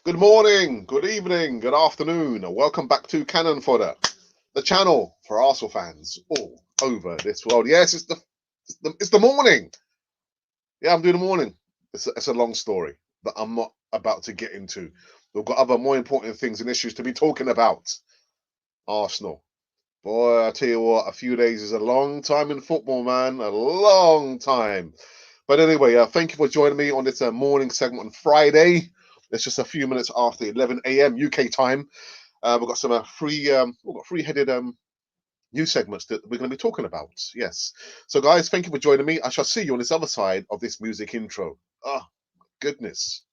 Good morning, good evening, good afternoon, and welcome back to Cannon Fodder, the channel for Arsenal fans all over this world. Yes, it's the morning. Yeah, I'm doing the morning. It's a long story that I'm not about to get into. We've got other more important things and issues to be talking about. Arsenal. Boy, I tell you what, a few days is a long time in football, man. A long time. But anyway, thank you for joining me on this morning segment on Friday. It's just a few minutes after 11 a.m. UK time. We've got some we've got three-headed news segments that we're going to be talking about. Yes. So, guys, thank you for joining me. I shall see you on this other side of this music intro. Oh, goodness.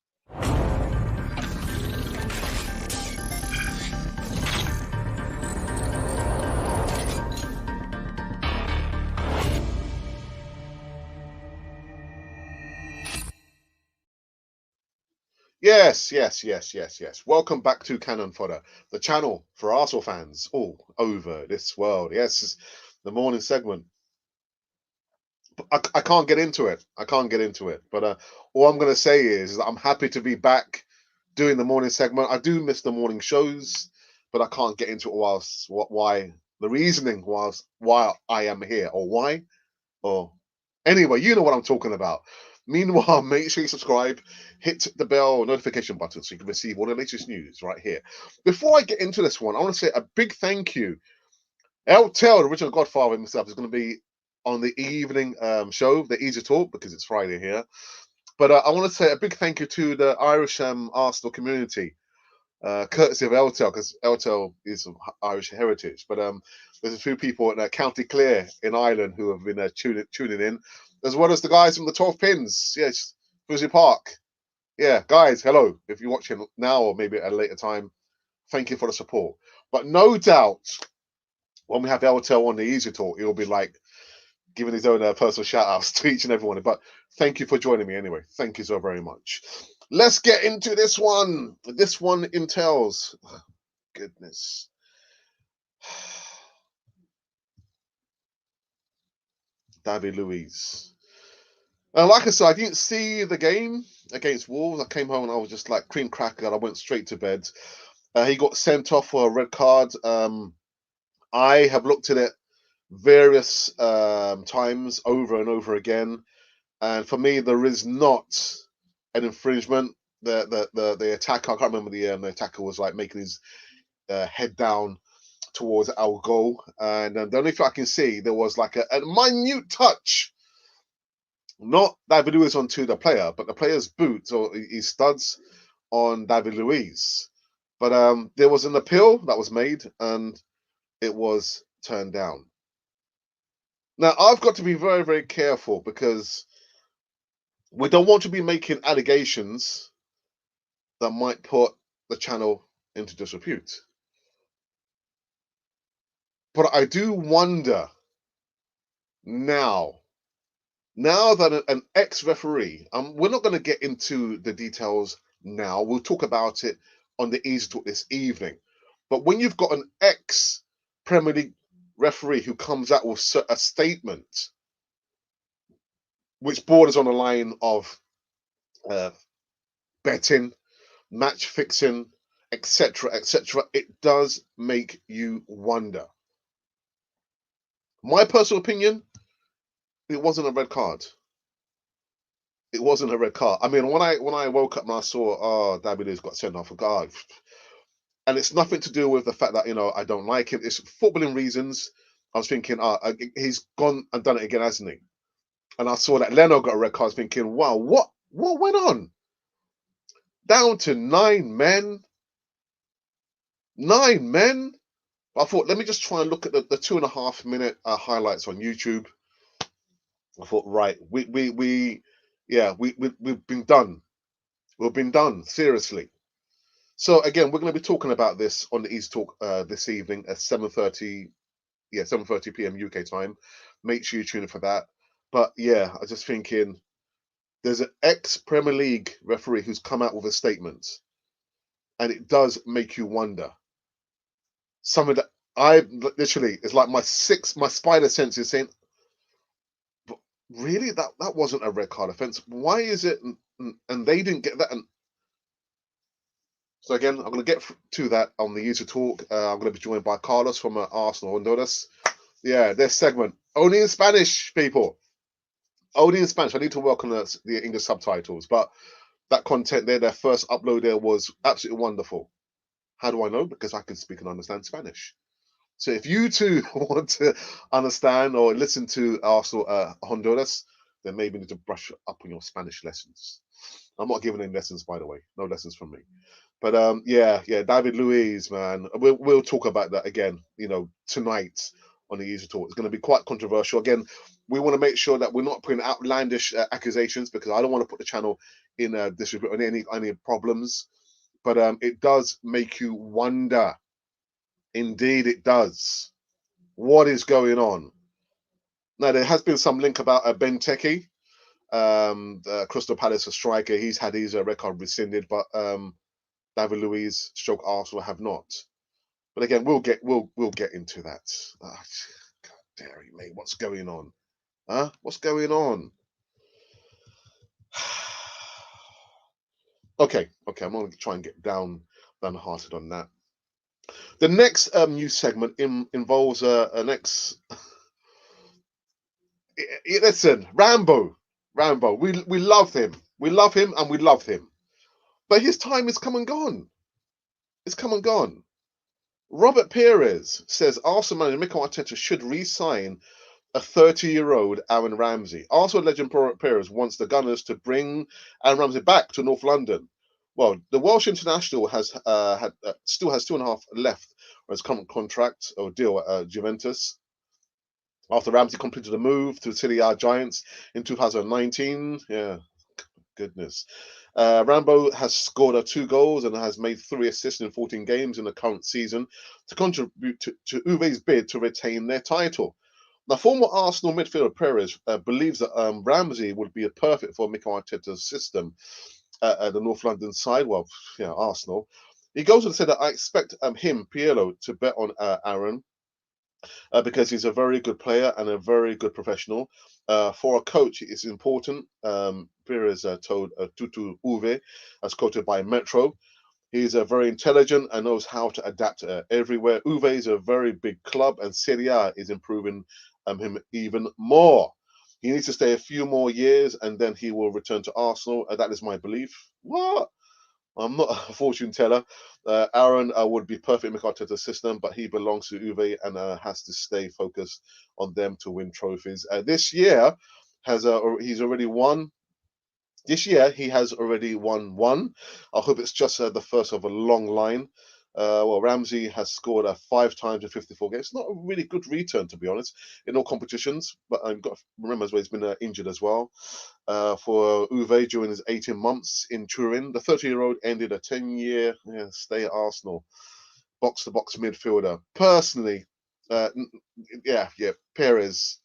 Yes. Welcome back to Cannon Fodder, the channel for Arsenal fans all over this world. Yes, the morning segment. I can't get into it. I can't get into it. But all I'm going to say is that I'm happy to be back doing the morning segment. I do miss the morning shows, but I can't get into it why the reasoning was why I am here or why or anyway, you know what I'm talking about. Meanwhile, make sure you subscribe, hit the bell notification button so you can receive all the latest news right here. Before I get into this one, I want to say a big thank you. LTEL, the original Godfather himself, is going to be on the evening show, the Easy Talk, because it's Friday here. But I want to say a big thank you to the Irish Arsenal community, courtesy of LTEL, because LTEL is of Irish heritage. But there's a few people in County Clare in Ireland who have been tuning in, as well as the guys from the 12 Pins. Yes, Fuzzy Park. Yeah, guys, hello. If you're watching now or maybe at a later time, thank you for the support. But no doubt, when we have LTEL on the Easy Talk, it'll be like giving his own personal shout outs to each and every one. But thank you for joining me anyway. Thank you so very much. Let's get into this one. This one entails, goodness. David Luiz. Like I said, I didn't see the game against Wolves. I came home and I was just like cream cracker. And I went straight to bed. He got sent off for a red card. I have looked at it various times over and over again. And for me, there is not an infringement. The attacker, I can't remember the attacker was like making his head down towards our goal. And the only thing I can see, there was like a minute touch, not David Luiz onto the player, but the player's boots or his studs on David Luiz. But there was an appeal that was made and it was turned down. Now, I've got to be very, very careful because we don't want to be making allegations that might put the channel into disrepute. But I do wonder now, now that an ex-referee, we're not going to get into the details now. We'll talk about it on the Easy Talk this evening. But when you've got an ex-Premier League referee who comes out with a statement which borders on the line of uh, betting, match fixing, etc., it does make you wonder. My personal opinion, it wasn't a red card. It wasn't a red card. I mean, when I woke up and I saw, oh, David has got sent off a guard, and it's nothing to do with the fact that I don't like him. It's footballing reasons. I was thinking, he's gone and done it again, hasn't he? And I saw that Leno got a red card. I was thinking, wow, what went on? Down to 9 men, 9 men. I thought, let me just try and look at the 2.5 minute highlights on YouTube. I thought, right, we've been done. We've been done, seriously. So again, we're going to be talking about this on the Easy Talk this evening at 7:30, 7:30 p.m. UK time. Make sure you tune in for that. But yeah, I was just thinking, there's an ex-Premier League referee who's come out with a statement, and it does make you wonder. Something that I literally, it's like my spider sense is saying, but really, that wasn't a red card offense. Why is it? And they didn't get that. And So again, I'm going to get to that on the user talk. I'm going to be joined by Carlos from Arsenal Honduras. Yeah, this segment only in Spanish, people. Only in Spanish. I need to work on the English subtitles, but that content there, their first upload there was absolutely wonderful. How do I know? Because I can speak and understand Spanish. So if you too want to understand or listen to Arsenal Honduras, then maybe you need to brush up on your Spanish lessons. I'm not giving any lessons, by the way. No lessons from me. But yeah, David Luiz, man, we'll talk about that again. Tonight on the user talk, it's going to be quite controversial. Again, we want to make sure that we're not putting outlandish accusations because I don't want to put the channel in disrepute on any problems. But it does make you wonder. Indeed, it does. What is going on? Now, there has been some link about Benteke, the Crystal Palace striker. He's had his record rescinded, but David Luiz, stroke Arsenal have not. But again, we'll get into that. Oh, God dare you, mate. What's going on? Huh? What's going on? Okay. I'm gonna try and get downhearted on that. The next news segment involves an ex. Listen, Rambo. We love him. We love him and we love him. But his time is come and gone. It's come and gone. Robert Perez says Arsenal manager Mikel Arteta should re-sign a 30-year-old Aaron Ramsey. Arsenal legend Perez wants the Gunners to bring Aaron Ramsey back to North London. Well, the Welsh international still has 2.5 left on his current contract or deal at Juventus. After Ramsey completed a move to the City Giants in 2019, yeah, goodness. Rambo has scored 2 goals and has made 3 assists in 14 games in the current season to contribute to Uve's bid to retain their title. Now, former Arsenal midfielder Perez believes that Ramsey would be a perfect for Mikel Arteta's system at the North London side. Well, yeah, Arsenal. He goes on to say that I expect him, Pirlo, to bet on Aaron because he's a very good player and a very good professional. For a coach, it's important. Perez told Tutu Uve, as quoted by Metro. He's very intelligent and knows how to adapt everywhere. Uve is a very big club, and Serie A is improving him even more. He needs to stay a few more years, and then he will return to Arsenal. That is my belief. What? I'm not a fortune teller. Aaron would be perfect in Mikel Arteta's system, but he belongs to Uve and has to stay focused on them to win trophies. This year he's already won. This year he has already won 1. I hope it's just the first of a long line. Well, Ramsey has scored 5 times in 54 games. It's not a really good return, to be honest, in all competitions. But I've got to remember as well, he's been injured as well. For Uve during his 18 months in Turin, the 30-year-old ended a 10-year stay at Arsenal. Box-to-box midfielder. Personally, Perez,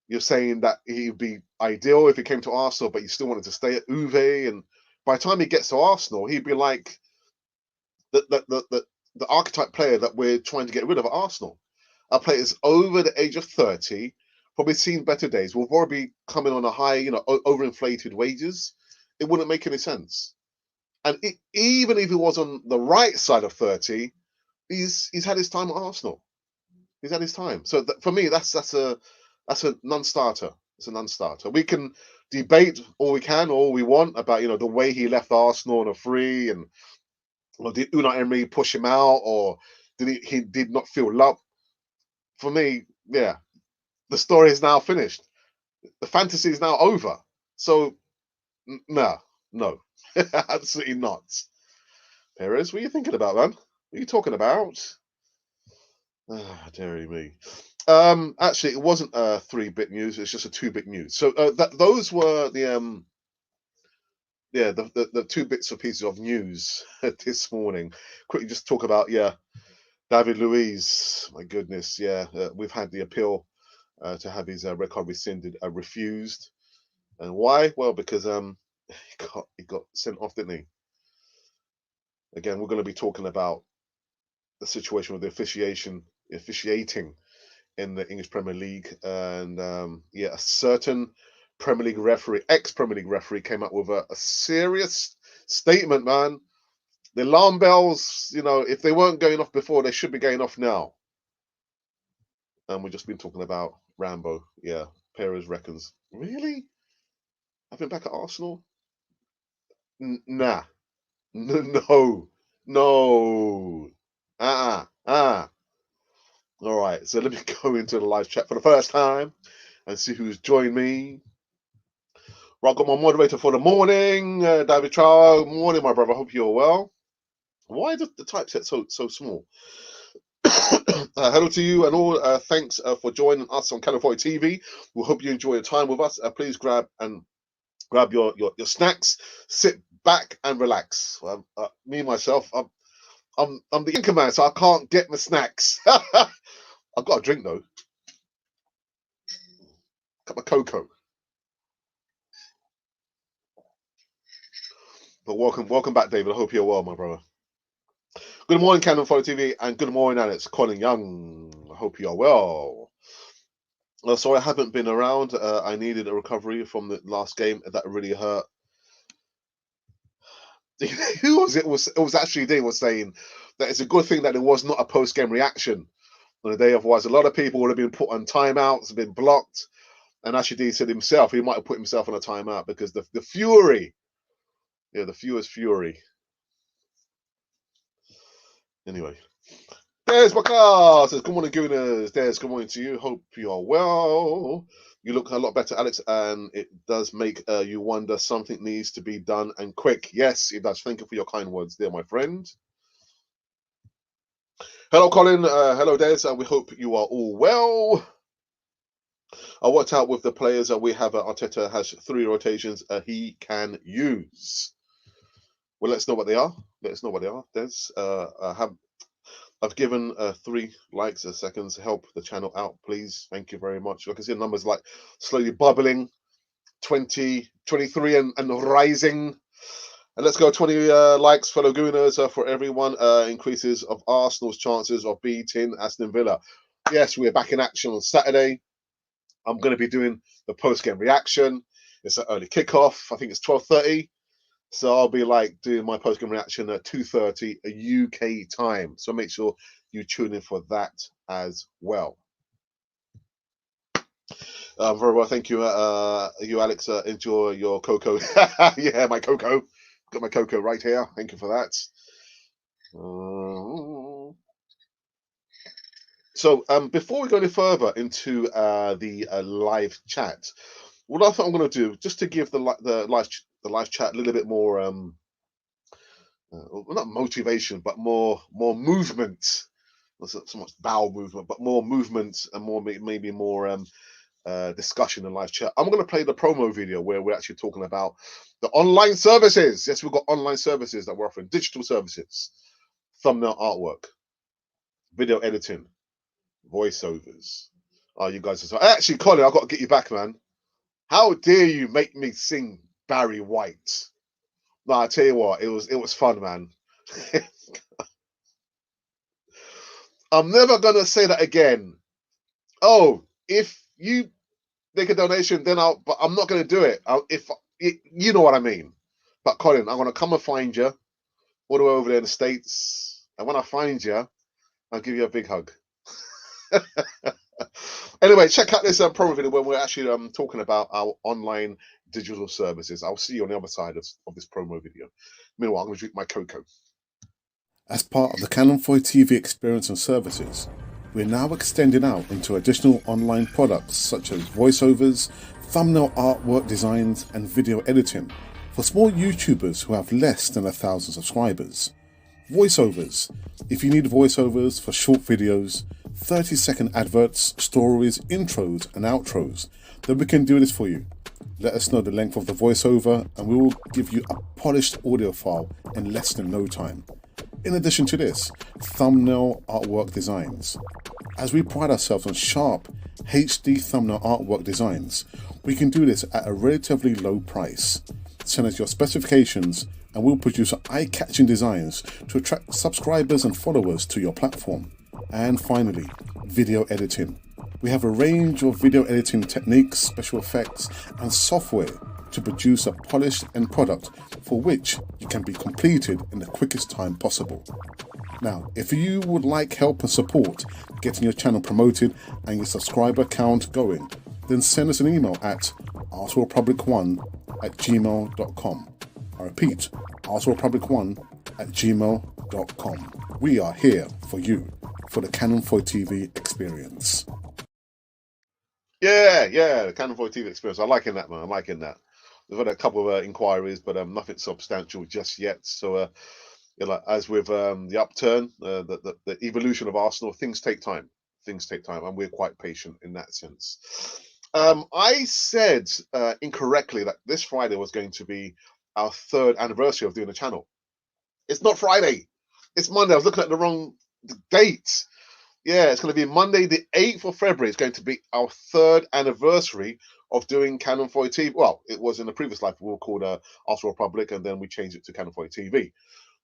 you're saying that he'd be ideal if he came to Arsenal, but you still wanted to stay at Uve. And by the time he gets to Arsenal, he'd be like the archetype player that we're trying to get rid of at Arsenal. Our players over the age of 30, probably seen better days, will probably be coming on a high, overinflated wages. It wouldn't make any sense. And even if he was on the right side of 30, he's had his time at Arsenal. He's had his time. So for me, that's a non-starter. It's a non-starter. We can debate all we want about the way he left Arsenal on a free, and did Unai Emery push him out, or did he did not feel love? For me, yeah, the story is now finished. The fantasy is now over. So no, absolutely not. Perez, what are you thinking about, man? What are you talking about? Dearie me. Actually, it wasn't 3-bit news. It's just a 2-bit news. So those were the 2 bits of pieces of news this morning. Quickly, just talk about David Luiz. My goodness, we've had the appeal to have his record rescinded, refused, and why? Well, because he got sent off, didn't he? Again, we're going to be talking about the situation with the officiating in the English Premier League, and a certain Premier League referee, ex-Premier League referee, came up with a serious statement, man. The alarm bells, if they weren't going off before, they should be going off now. And we've just been talking about Rambo. Yeah, Perez reckons. Really? I've been back at Arsenal? Nah. No. No. All right, so let me go into the live chat for the first time and see who's joined me. Right, I've got my moderator for the morning, David Trow. Morning, my brother. Hope you're well. Why is the typeset so small? Hello to you and all. Thanks for joining us on California TV. We hope you enjoy your time with us. Please grab your snacks, sit back and relax. Me myself, I'm the anchor man, so I can't get my snacks. I've got a drink though. Cup of cocoa. But welcome back, David. I hope you're well, my brother. Good morning, California TV, and good morning, Alex. Colin Young. I hope you are well. So I haven't been around. I needed a recovery from the last game that really hurt. Who was it? It was actually Dave was saying that it's a good thing that there was not a post-game reaction on the day. Otherwise, a lot of people would have been put on timeouts, been blocked. And actually, Dave said himself, he might have put himself on a timeout because the fury, the viewer's fury. Anyway, there's my car. Says, good morning, Gooners. There's good morning to you. Hope you are well. You look a lot better, Alex, and it does make you wonder something needs to be done and quick. Yes, it does. Thank you for your kind words there, my friend. Hello, Colin. Hello, Des. We hope you are all well. I worked out with the players we have. Arteta has 3 rotations he can use. Well, let us know what they are. Let us know what they are, Des. I've given 3 likes a second to help the channel out, please. Thank you very much. I can see the numbers like slowly bubbling. 20, 23 and rising. And let's go 20 likes, fellow Gooners, for everyone. Increases of Arsenal's chances of beating Aston Villa. Yes, we're back in action on Saturday. I'm going to be doing the post-game reaction. It's an early kickoff. I think it's 12:30. So I'll be doing my post-game reaction at 2:30 UK time. So make sure you tune in for that as well. Very well, thank you, Alex. Enjoy your cocoa. Yeah, my cocoa. Got my cocoa right here. Thank you for that. So before we go any further into the live chat, what I thought I'm going to do, just to give the live chat a little bit more, not motivation, but more movement. Not so much bowel movement, but more movement and maybe more discussion in live chat. I'm going to play the promo video where we're actually talking about the online services. Yes, we've got online services that we're offering, digital services, thumbnail artwork, video editing, voiceovers. Oh, you guys are actually, Colin, I've got to get you back, man. How dare you make me sing Barry White? No, I tell you what, it was fun, man. I'm never gonna say that again. Oh, if you make a donation, then but I'm not gonna do it. You know what I mean. But Colin, I'm gonna come and find you all the way over there in the States, and when I find you, I'll give you a big hug. Anyway, check out this promo video where we're actually talking about our online digital services. I'll see you on the other side of this promo video. Meanwhile, I'm going to drink my cocoa. As part of the California TV experience and services, we're now extending out into additional online products such as voiceovers, thumbnail artwork designs, and video editing for small YouTubers who have less than 1,000 subscribers. Voiceovers. If you need voiceovers for short videos, 30-second adverts, stories, intros, and outros, then we can do this for you. Let us know the length of the voiceover and we will give you a polished audio file in less than no time. In addition to this, thumbnail artwork designs. As we pride ourselves on sharp HD thumbnail artwork designs, we can do this at a relatively low price. Send us your specifications and we'll produce eye-catching designs to attract subscribers and followers to your platform. And finally, video editing. We have a range of video editing techniques, special effects, and software to produce a polished end product for which you can be completed in the quickest time possible. Now, if you would like help and support getting your channel promoted and your subscriber count going, then send us an email at artworldpublic1@gmail.com. I repeat, artworldpublic1@gmail.com. We are here for you, for the Canon 4 TV experience. Yeah, the Canon 4 TV experience. I'm liking that, man. I'm liking that. We've had a couple of inquiries, but nothing substantial just yet. So, as with the upturn, the evolution of Arsenal, things take time. Things take time, and we're quite patient in that sense. I said incorrectly that this Friday was going to be our 3rd anniversary of doing the channel. It's not Friday. It's Monday. I was looking at the wrong date. Yeah, it's going to be Monday, the 8th of February. It's going to be our 3rd anniversary of doing Canon 4 TV. Well, it was in the previous life. We were called Arsenal Republic, and then we changed it to Canon 4 TV.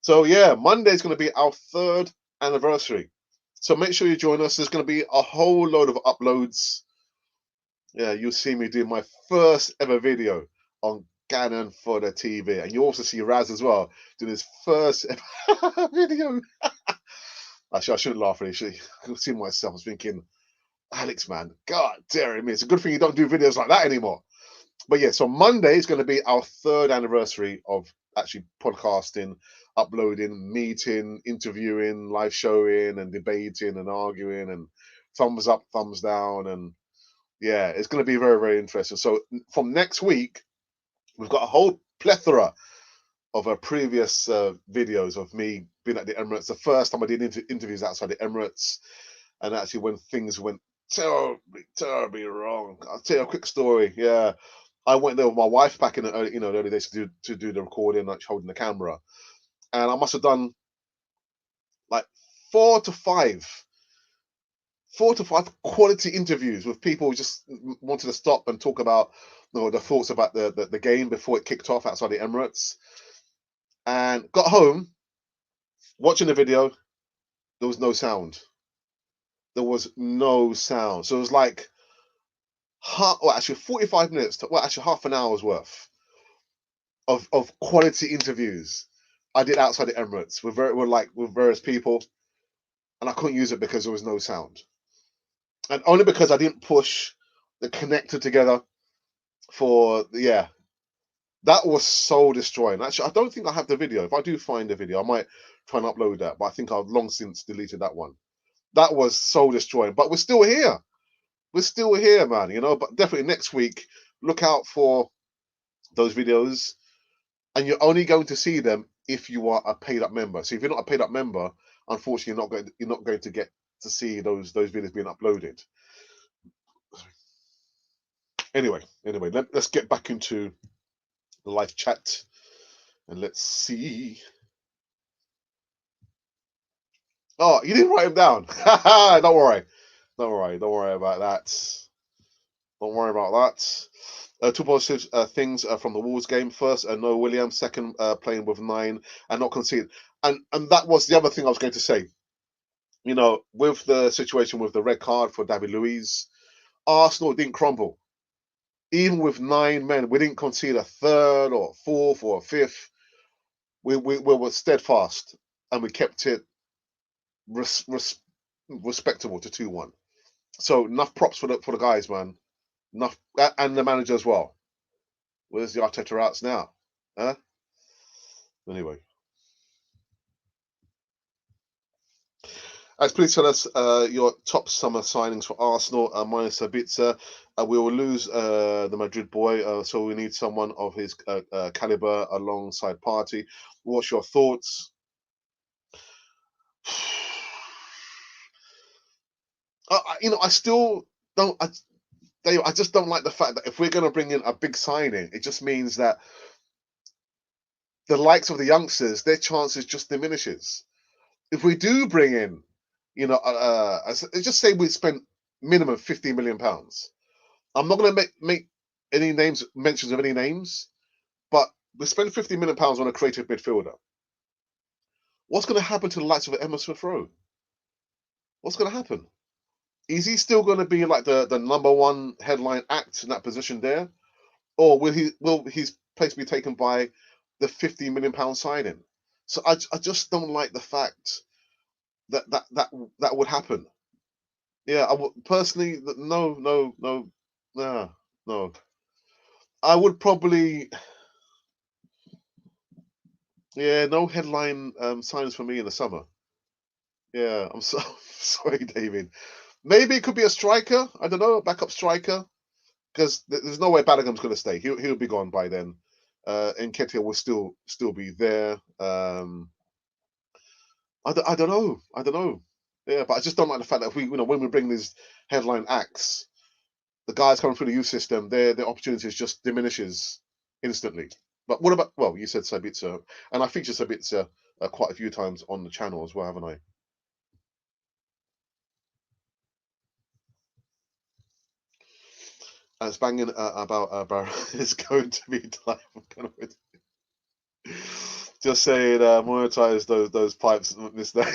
So, yeah, Monday is going to be our 3rd anniversary. So make sure you join us. There's going to be a whole load of uploads. Yeah, you'll see me do my first ever video on Canon for the TV. And you also see Raz as well doing his first ever video. Actually, I shouldn't laugh, really. I can see myself. I was thinking, Alex, man, God damn me. It's a good thing you don't do videos like that anymore. But yeah, so Monday is going to be our 3rd anniversary of actually podcasting, uploading, meeting, interviewing, live showing, and debating and arguing, and thumbs up, thumbs down. And yeah, it's going to be very, very interesting. So from next week, we've got a whole plethora of previous videos of me being at the Emirates. The first time I did interviews outside the Emirates, and actually when things went terribly wrong. I'll tell you a quick story. Yeah, I went there with my wife back in the early days to do the recording, like holding the camera, and I must have done like 4 to 5 quality interviews with people who just wanted to stop and talk about their thoughts about the game before it kicked off outside the Emirates. And got home, watching the video, there was no sound. There was no sound. So it was like, actually 45 minutes, actually half an hour's worth of quality interviews I did outside the Emirates with various people, and I couldn't use it because there was no sound. And only because I didn't push the connector together that was soul destroying. Actually, I don't think I have the video. If I do find the video, I might try and upload that, but I think I've long since deleted that one. That was soul destroying, but we're still here. We're still here, man, but definitely next week, look out for those videos, and you're only going to see them if you are a paid up member. So if you're not a paid up member, unfortunately, you're not going to get to see those videos being uploaded. Anyway, let's get back into the live chat, and let's see. Oh, you didn't write him down. Don't worry about that. Don't worry about that. Two positive things from the Wolves game. First, no Williams. Second, playing with 9 and not conceding. And that was the other thing I was going to say. With the situation with the red card for David Luiz, Arsenal didn't crumble. Even with 9 men, we didn't concede a 3rd or 4th or 5th. We were steadfast, and we kept it respectable to 2-1. So enough props for the guys, man. Enough, and the manager as well. Where's the Arteta outs now? Huh? Anyway. Please tell us your top summer signings for Arsenal. Minus Sabitzer. We will lose the Madrid boy, so we need someone of his caliber alongside Partey. What's your thoughts? I still don't. I just don't like the fact that if we're going to bring in a big signing, it just means that the likes of the youngsters, their chances just diminishes. If we do bring in, just say we spend minimum £15 million. I'm not going to make any mentions of any names, but we spend £50 million on a creative midfielder. What's going to happen to the likes of Emma Smith Rowe? What's going to happen? Is he still going to be like the number one headline act in that position there? or will his place be taken by the £50 million signing? So I just don't like the fact that would happen. Yeah, I would personally. No, no, no, nah, no. I would probably, yeah, no headline signs for me in the summer. Yeah, I'm so sorry, David. Maybe it could be a striker. I don't know, a backup striker, because there's no way Ballingham's going to stay. He'll be gone by then. Nketiah will still be there. I don't know. I don't know. Yeah, but I just don't like the fact that when we bring these headline acts, the guys coming through the youth system, their opportunities just diminishes instantly. But what about? Well, you said Sabitzer, and I featured Sabitzer quite a few times on the channel as well, haven't I? And it's banging about Barrow is going to be time. Just saying, monetize those pipes. This that.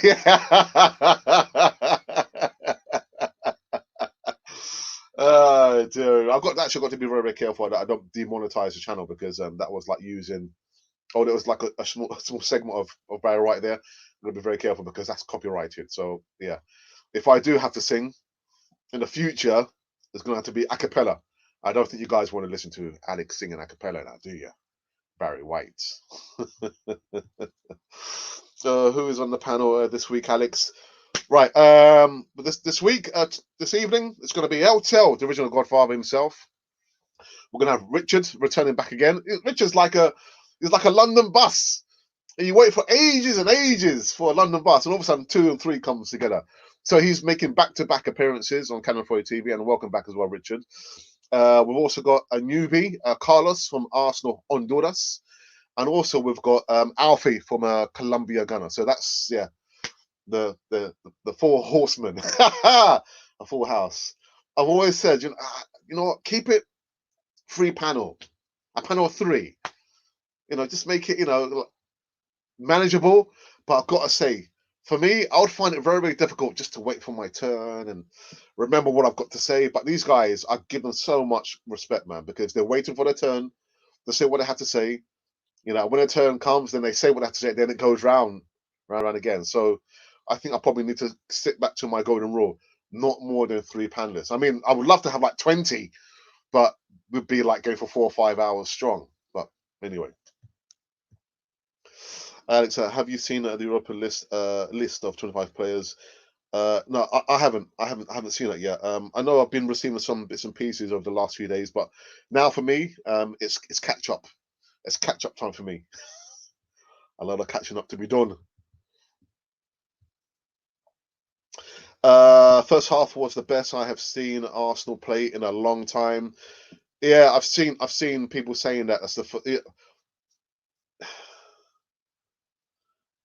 Dude, I've got to be very, very careful that I don't demonetize the channel, because that was like using. Oh, there was like a small segment of Barry right there. I'm gonna be very careful because that's copyrighted. So yeah, if I do have to sing in the future, it's gonna have to be a cappella. I don't think you guys want to listen to Alex singing a cappella now, do you? Barry White. Who is on the panel this week, Alex? Right. This week, this evening, it's going to be El the original Godfather himself. We're going to have Richard returning back again. He's like a London bus. And you wait for ages and ages for a London bus, and all of a sudden 2 and 3 comes together. So he's making back-to-back appearances on Cannon 4 TV, and welcome back as well, Richard. We've also got a newbie, Carlos from Arsenal Honduras, and also we've got Alfie from Colombia, Ghana. So that's the four horsemen, a full house. I've always said, you know what, keep it 3 panel, a panel of 3. Just make it manageable. But I've got to say, for me, I would find it very, very difficult just to wait for my turn and remember what I've got to say. But these guys, I give them so much respect, man, because they're waiting for their turn to say what they have to say. When a turn comes, then they say what they have to say, then it goes round again. So I think I probably need to stick back to my golden rule: not more than 3 panelists. I mean, I would love to have like 20, but we'd be like going for 4 or 5 hours strong. But anyway. Alex, have you seen the Europa list of 25 players? No, I haven't. I haven't seen it yet. I know I've been receiving some bits and pieces over the last few days, but now for me, it's catch up. It's catch up time for me. A lot of catching up to be done. First half was the best I have seen Arsenal play in a long time. Yeah, I've seen people saying that that's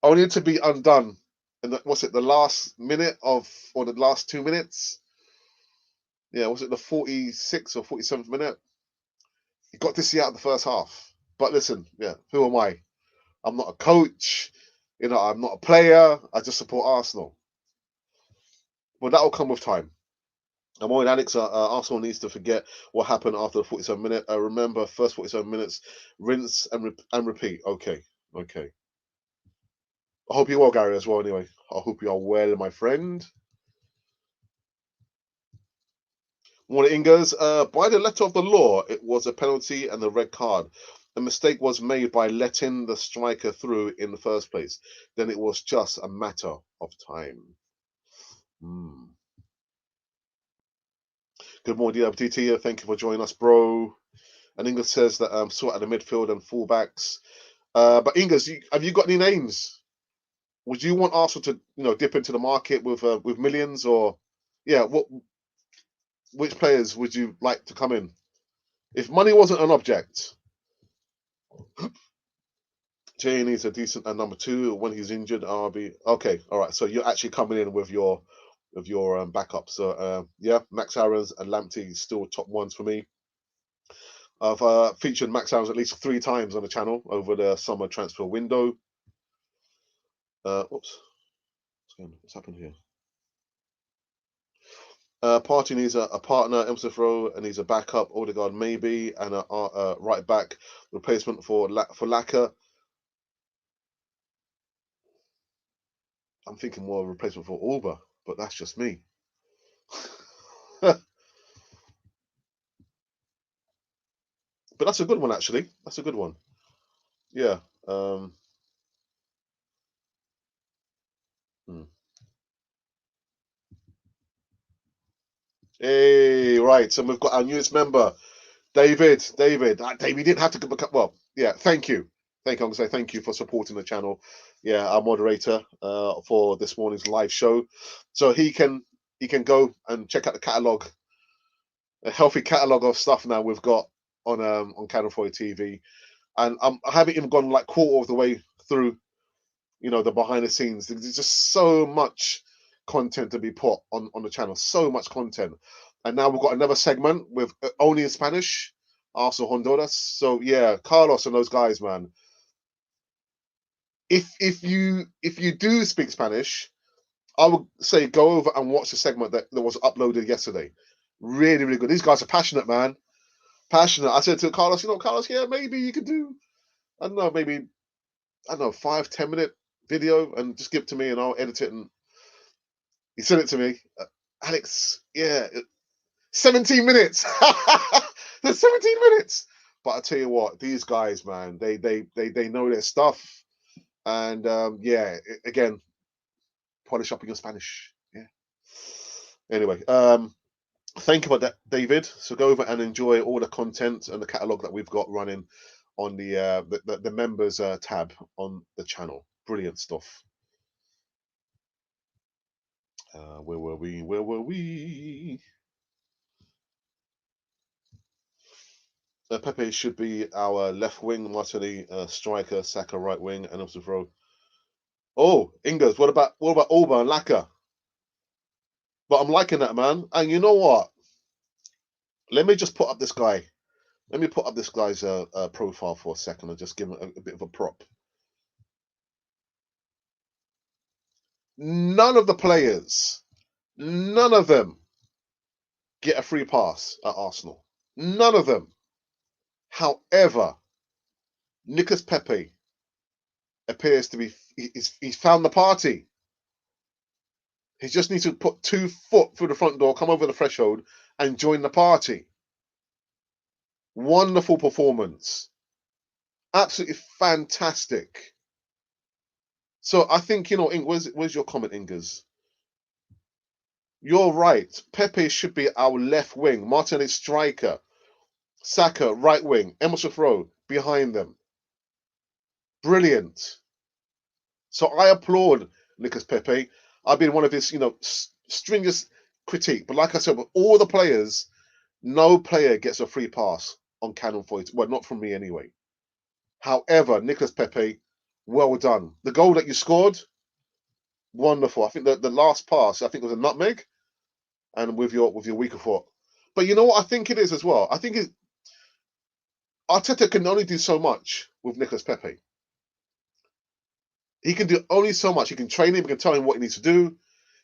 only to be undone. And was it the last minute or the last 2 minutes? Yeah, was it the 46th or 47th minute? You got to see out the first half. But listen, yeah, who am I? I'm not a coach. I'm not a player. I just support Arsenal. But that will come with time. I'm with Alex. Arsenal needs to forget what happened after the 47 minute. Remember, first 47 minutes, rinse and repeat. Okay. I hope you're well, Gary, as well. Anyway, I hope you are well, my friend. One of Inga's, by the letter of the law, it was a penalty and a red card. The mistake was made by letting the striker through in the first place. Then it was just a matter of time. Good morning, DWTT. Thank you for joining us, bro. And Inga says that sort out the midfield and fullbacks. But Inga, have you got any names? Would you want Arsenal to dip into the market with millions, or which players would you like to come in if money wasn't an object? Jay needs a decent number 2 when he's injured. RB. Okay, all right. So you're actually coming in with your backup. So yeah, Max Aarons and Lamptey still top ones for me. I've featured Max Aarons at least 3 times on the channel over the summer transfer window. Oops, what's happened here? Party needs a partner, Emseth Rowe, and needs a backup, Odegaard maybe, and a right back replacement for Laka. I'm thinking more of a replacement for Alba, but that's just me. But that's a good one, actually. That's a good one. Yeah. Hey, right. So we've got our newest member, David. David, David didn't have to become. Well, yeah. Thank you. Thank you. I'm gonna say thank you for supporting the channel. Yeah, our moderator for this morning's live show. So he can go and check out the catalog, a healthy catalog of stuff now we've got on Canal 4 TV, and I haven't even gone like quarter of the way through. The behind the scenes. There's just so much content to be put on the channel. So much content, and now we've got another segment with only in Spanish. Arsenal Honduras. So yeah, Carlos and those guys, man. If you do speak Spanish, I would say go over and watch the segment that was uploaded yesterday. Really, really good. These guys are passionate, man. Passionate. I said to Carlos, Carlos, yeah, maybe you could do, I don't know, maybe, I don't know, 5-10 minute video and just give it to me and I'll edit it. And he sent it to me. Alex, yeah, 17 minutes. There's 17 minutes. But I tell you what, these guys, man, they know their stuff. And yeah, again, polish up in your Spanish. Yeah. Anyway, thank you for that, David. So go over and enjoy all the content and the catalog that we've got running on the members tab on the channel. Brilliant stuff. Where were we? Where were we? Pepe should be our left wing, Martinelli striker, Saka right wing, and also throw. Oh, Ingers, what about Alba and Laka? But I'm liking that, man. And you know what? Let me just put up this guy. Let me put up this guy's profile for a second and just give him a bit of a prop. None of the players, none of them get a free pass at Arsenal. None of them. However, Nicolas Pepe appears to be, he's found the party. He just needs to put 2 foot through the front door, come over the threshold, and join the party. Wonderful performance. Absolutely fantastic. So I think, where's your comment, Ingers? You're right. Pepe should be our left wing. Martinez striker. Saka right wing. Emerson Rowe behind them. Brilliant. So I applaud Nicolas Pepe. I've been one of his, stringent critique. But like I said, with all the players, no player gets a free pass on Canon 40. Well, not from me anyway. However, Nicolas Pepe, well done. The goal that you scored, wonderful. I think the last pass, I think it was a nutmeg, and with your weaker foot. But you know what I think it is as well? I think Arteta can only do so much with Nicolas Pepe. He can do only so much. He can train him, he can tell him what he needs to do.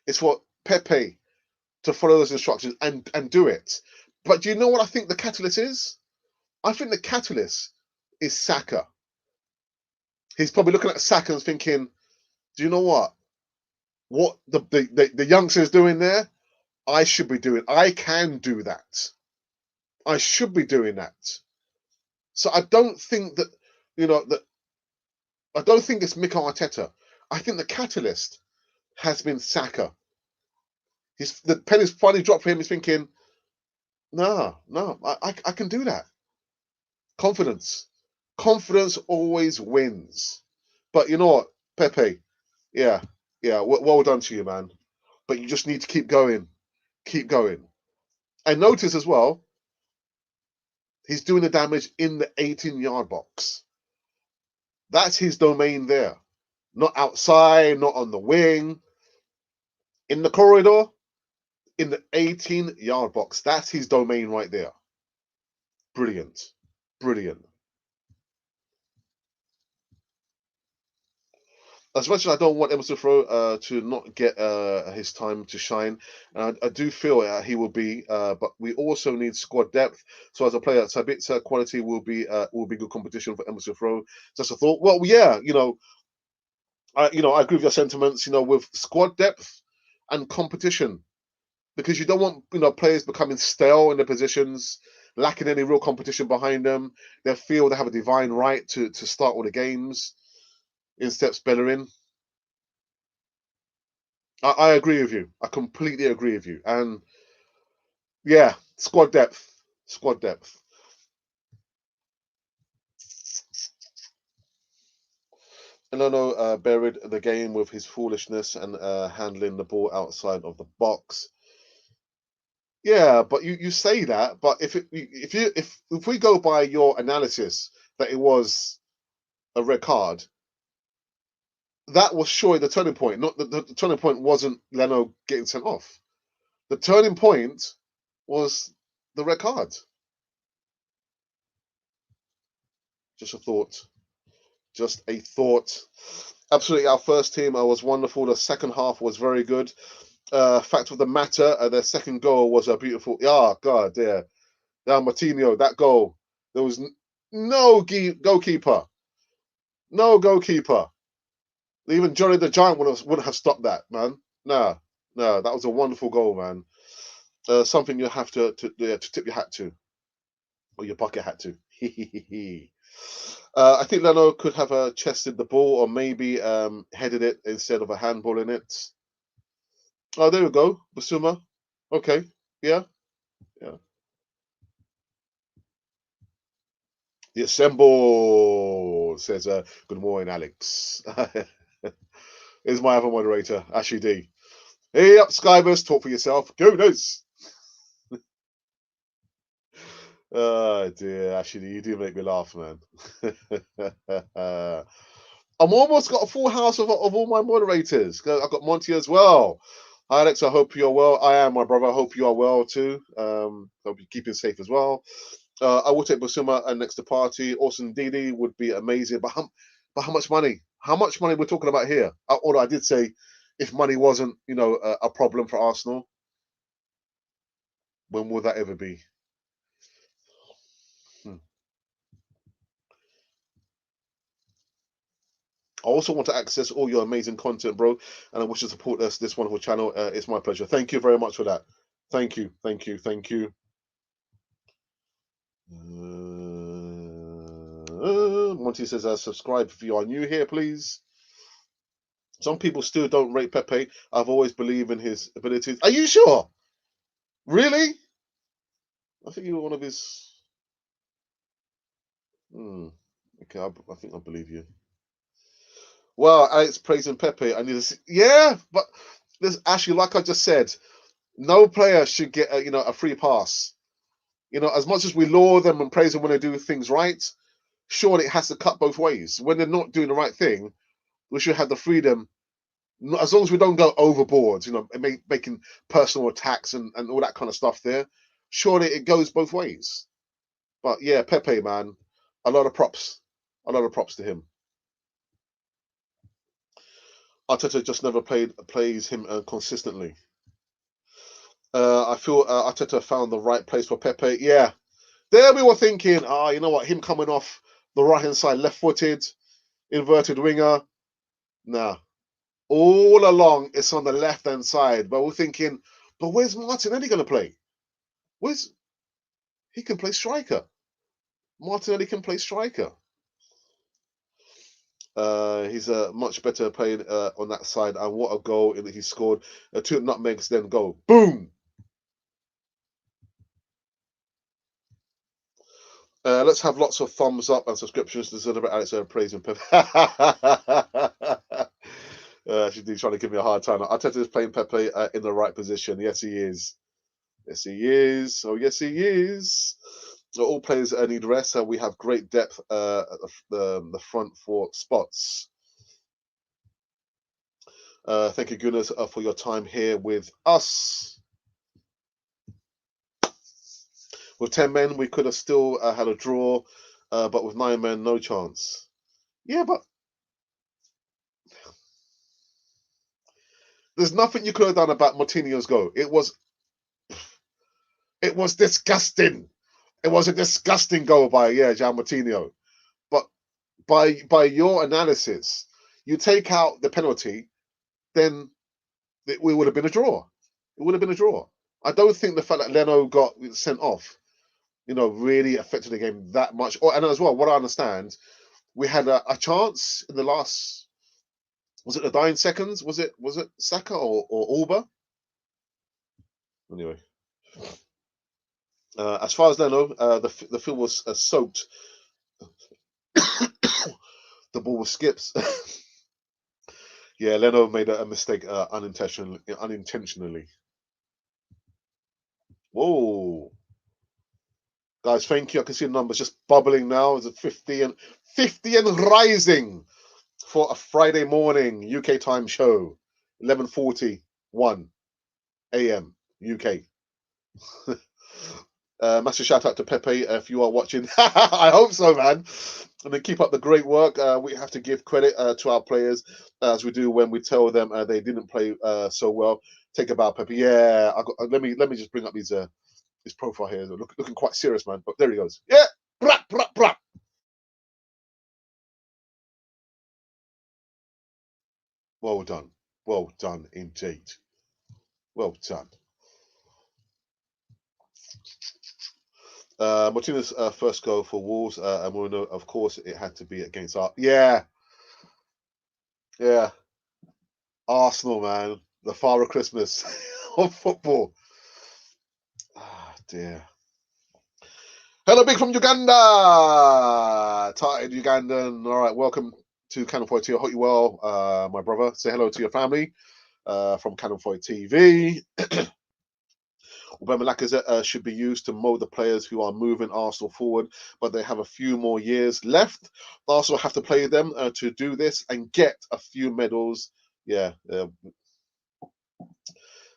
It's for Pepe to follow those instructions and do it. But do you know what I think the catalyst is? I think the catalyst is Saka. He's probably looking at Saka and thinking, do you know what? What the youngster is doing there, I should be doing. I can do that. I should be doing that. So I don't think that, I don't think it's Mikel Arteta. I think the catalyst has been Saka. The penny's finally dropped for him. He's thinking, no, I can do that. Confidence always wins. But you know what, Pepe? Yeah, well done to you, man. But you just need to keep going. And notice as well, he's doing the damage in the 18-yard box. That's his domain there. Not outside, not on the wing. In the corridor, in the 18-yard box. That's his domain right there. Brilliant. as much as I don't want Emerson Rowe to not get his time to shine, I do feel he will be. But we also need squad depth. So as a player, Sabitzer quality will be good competition for Emerson Rowe. Just a thought. Well, yeah, I agree with your sentiments. With squad depth and competition, because you don't want players becoming stale in their positions, lacking any real competition behind them. They feel they have a divine right to start all the games. In steps Bellerin. I agree with you. I completely agree with you. And yeah, squad depth. Squad depth. And I know buried the game with his foolishness and handling the ball outside of the box. Yeah, but you say that, but if we go by your analysis that it was a red card, that was surely the turning point. Not the turning point wasn't Leno getting sent off. The turning point was the red card. Just a thought. Just a thought. Absolutely, our first team was wonderful. The second half was very good. Fact of the matter, their second goal was a beautiful. Yeah, God, yeah. Martinho, that goal. There was no goalkeeper. No goalkeeper. Even Johnny the Giant wouldn't have stopped that, man. No, no, that was a wonderful goal, man. Something you have to tip your hat to, or your bucket hat to. I think Leno could have chested the ball or maybe headed it instead of a handball in it. Oh, there we go. Basuma. Okay. Yeah. Yeah. The assemble says, good morning, Alex. Here's my other moderator, Ashley D. Hey up, Skybus, talk for yourself. Go knows. Oh dear, Ashley, you do make me laugh, man. I'm almost got a full house of all my moderators. I've got Monty as well. Hi, Alex. I hope you're well. I am, my brother. I hope you are well too. Hope you're keeping safe as well. I will take Basuma and next to party. Austin Didi would be amazing. But how much money? How much money we're talking about here? Although I did say, if money wasn't, a problem for Arsenal, when will that ever be? Hmm. I also want to access all your amazing content, bro, and I wish to support this wonderful channel. It's my pleasure. Thank you very much for that. Thank you, thank you, thank you. Monty says, subscribe if you are new here, please. Some people still don't rate Pepe. I've always believed in his abilities. Are you sure? Really? I think you were one of his. Okay, I think I believe you. Well, Alex praising Pepe. I need to see. Yeah, but there's actually, like I just said, no player should get a free pass. As much as we laud them and praise them when they do things right, surely it has to cut both ways. When they're not doing the right thing, we should have the freedom. As long as we don't go overboard, making personal attacks and all that kind of stuff there, surely it goes both ways. But yeah, Pepe, man, a lot of props. A lot of props to him. Arteta just never plays him consistently. I feel Arteta found the right place for Pepe. Yeah, there we were thinking, you know what, him coming off the right-hand side, left-footed, inverted winger. Nah, all along it's on the left-hand side. But we're thinking, but where's Martinelli going to play? He can play striker. Martinelli can play striker. He's a much better playing on that side. And what a goal he scored. 2 nutmegs, then go. Boom! Let's have lots of thumbs up and subscriptions to celebrate Alex praising Pep. She's trying to give me a hard time. Arteta is playing Pepe in the right position. Yes, he is. Yes, he is. Oh, yes, he is. So all players need rest, and we have great depth at the front 4 spots. Thank you, goodness, for your time here with us. With 10 men, we could have still had a draw, but with 9 men, no chance. Yeah, but There's nothing you could have done about Moutinho's goal. It was disgusting. It was a disgusting goal by Gian Moutinho. But by your analysis, you take out the penalty, then it would have been a draw. It would have been a draw. I don't think the fact that Leno got sent off, really affected the game that much. And as well, what I understand, we had a chance in the last, was it the dying seconds? Was it Saka or Alba? Anyway, as far as Leno, the field was soaked. The ball was skips. Yeah, Leno made a mistake unintentionally. Whoa. Guys, thank you. I can see the numbers just bubbling now. It's at 50 and rising for a Friday morning UK time show. 11:41 a.m. UK. Massive shout out to Pepe if you are watching. I hope so, man. And then keep up the great work. We have to give credit to our players as we do when we tell them they didn't play so well. Take a bow, Pepe. Yeah, let me just bring up his profile here. Looking quite serious, man. But there he goes. Yeah, brap, brap, brap. Well done indeed. Well done. Martinez's first goal for Wolves, and we know, of course, it had to be against yeah. Arsenal, man, the Father Christmas of football. Ah, dear. Hello, Big from Uganda. Tired Ugandan. All right, welcome to Cannon Foy TV. I hope you're well, my brother. Say hello to your family from Cannon Foy TV. Lacazette should be used to mold the players who are moving Arsenal forward, but they have a few more years left. Arsenal have to play them to do this and get a few medals. Yeah.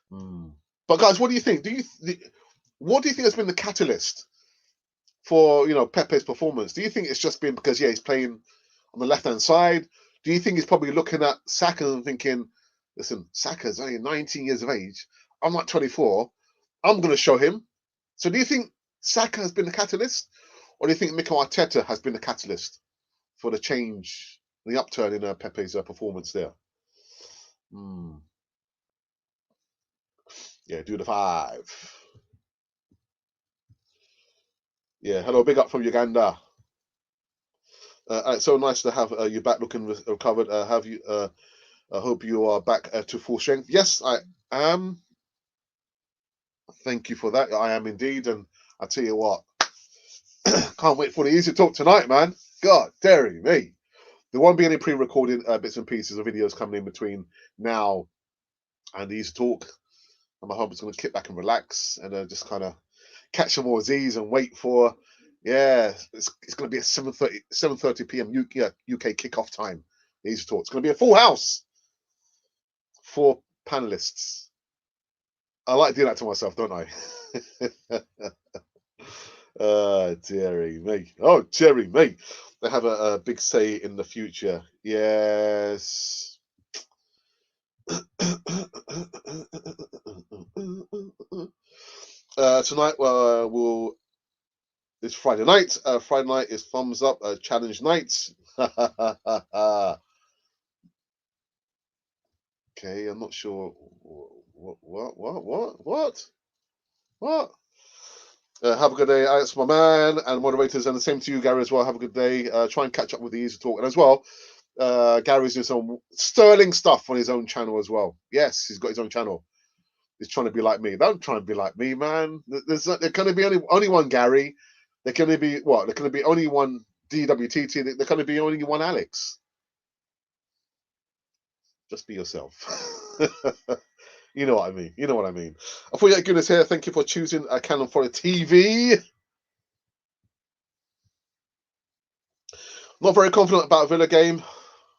But guys, what do you think? What do you think has been the catalyst for Pepe's performance? Do you think it's just been because he's playing on the left hand side? Do you think he's probably looking at Saka and thinking, listen, Saka's only 19 years of age. I'm like 24. I'm going to show him. So do you think Saka has been the catalyst, or do you think Mikel Arteta has been the catalyst for the change, the upturn in Pepe's performance there? Yeah, do the 5. Yeah, hello, big up from Uganda. It's so nice to have you back looking recovered. I hope you are back to full strength. Yes, I am. Thank you for that. I am indeed. And I tell you what, can't wait for the Easy Talk tonight, man. God, dairy me. There won't be any pre-recorded bits and pieces of videos coming in between now and the Easy Talk. And I hope it's going to kick back and relax and just kind of catch some more Z's and wait for, it's going to be a 7:30 p.m. UK kickoff time. Easy Talk. It's going to be a full house. 4 panelists. I like doing that to myself, don't I? Dearie me. Oh, dearie me. They have a big say in the future. Yes. Tonight, it's Friday night. Friday night is thumbs up challenge night. Okay, I'm not sure. What? Have a good day, Alex, my man, and moderators, and the same to you, Gary, as well. Have a good day. Try and catch up with the Easy Talk, and as well, Gary's doing some sterling stuff on his own channel as well. Yes, he's got his own channel. He's trying to be like me. Don't try and be like me, man. There can be only one Gary. There can only be what? There can be only one DWTT. There can be only one Alex. Just be yourself. You know what I mean. You know what I mean. I thought you had goodness here. Thank you for choosing Cannon for TV. Not very confident about Villa game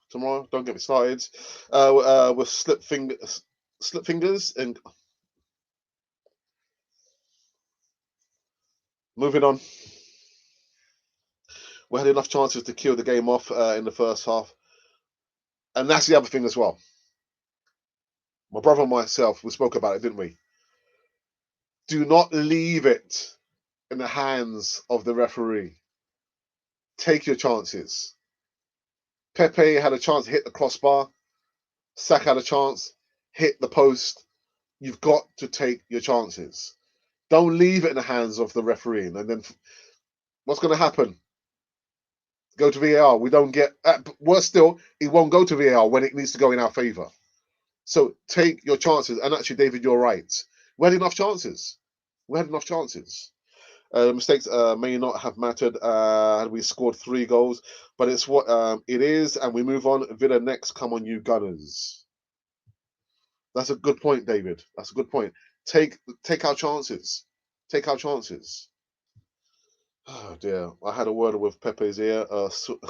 tomorrow. Don't get me started. With slip fingers and moving on. We had enough chances to kill the game off in the first half, and that's the other thing as well. My brother and myself, we spoke about it, didn't we? Do not leave it in the hands of the referee. Take your chances. Pepe had a chance to hit the crossbar. Saka had a chance, hit the post. You've got to take your chances. Don't leave it in the hands of the referee. And then what's going to happen? Go to VAR. We don't get. Worse still, it won't go to VAR when it needs to go in our favour. So take your chances. And actually, David, you're right. We had enough chances. Mistakes may not have mattered had we scored 3 goals, but it's what it is, and we move on. Villa next. Come on, you Gunners. That's a good point, David. That's a good point. Take our chances. Take our chances. Oh dear. I had a word with Pepe's ear. Sort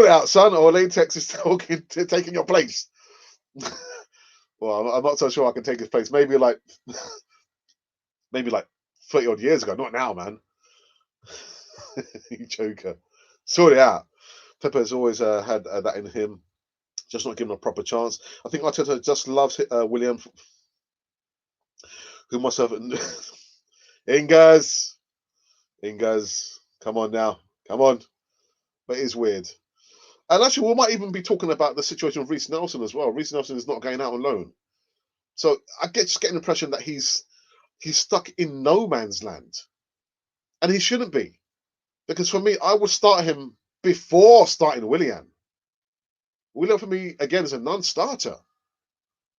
it out, son, or Latex is taking your place. Well, I'm not so sure I can take his place. Maybe like 30 odd years ago. Not now, man. You joker. Sort it out. Pepe's always had that in him. Just not given a proper chance. I think Arteta just loves William, who must have Ingers. Come on now. Come on. But it is weird. And actually, we might even be talking about the situation of Reece Nelson as well. Reece Nelson is not going out on loan. So I just get an impression that he's stuck in no man's land. And he shouldn't be. Because for me, I would start him before starting Willian. Willian for me, again, is a non-starter.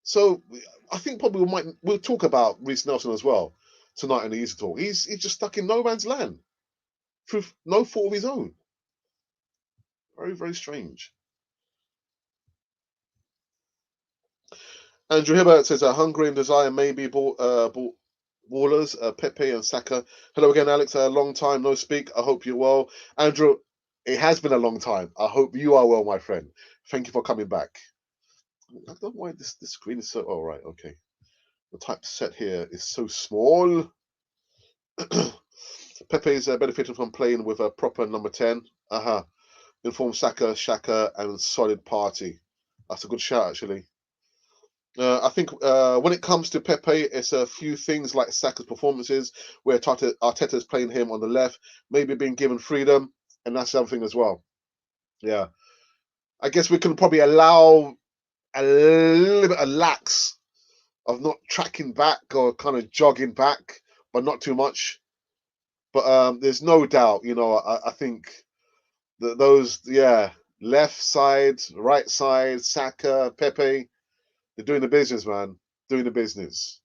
So I think probably we'll talk about Reece Nelson as well tonight in the Easy Talk. He's just stuck in no man's land through no fault of his own. Very, very strange. Andrew Hibbert says, "Hungry and desire may be ballers, Pepe and Saka." Hello again, Alex. A long time no speak. I hope you're well. Andrew, it has been a long time. I hope you are well, my friend. Thank you for coming back. I don't know why this screen is so... Oh, right, okay. The typeset here is so small. Pepe is benefiting from playing with a proper number 10. Inform Saka, Shaka, and solid party. That's a good shout, actually. I think when it comes to Pepe, it's a few things like Saka's performances, where Arteta's playing him on the left, maybe being given freedom, and that's something as well. Yeah. I guess we can probably allow a little bit of lax of not tracking back or kind of jogging back, but not too much. But there's no doubt, I think that those, left side, right side, Saka, Pepe, they're doing the business, man. Doing the business.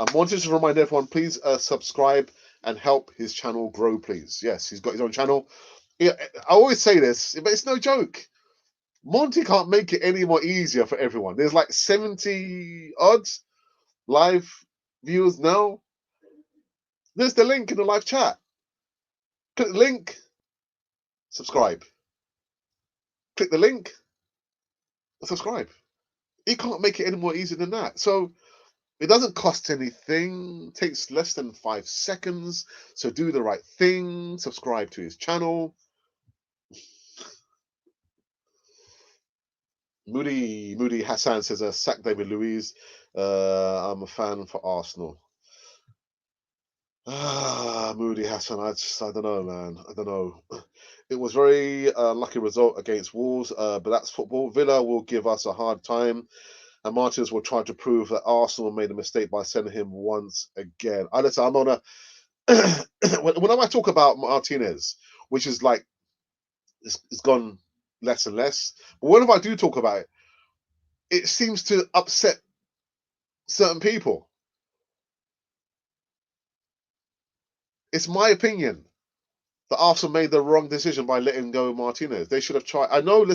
I wanted to remind everyone, please subscribe and help his channel grow, please. Yes, he's got his own channel. Yeah, I always say this, but it's no joke. Monty can't make it any more easier for everyone. There's like 70 odds live viewers now. There's the link in the live chat. Click the link, subscribe. Click the link, subscribe. He can't make it any more easier than that. So it doesn't cost anything. It takes less than 5 seconds. So do the right thing. Subscribe to his channel. Moody Hassan says, sack David Luiz. I'm a fan for Arsenal. Moody Hassan, I don't know, man. I don't know. It was very lucky result against Wolves, but that's football. Villa will give us a hard time, and Martins will try to prove that Arsenal made a mistake by sending him once again. Listen, I'm on a... Whenever I talk about Martinez, which is like, it's gone less and less, but whenever I do talk about it, it seems to upset certain people. It's my opinion that Arsenal made the wrong decision by letting go Martinez. They should have tried. I know,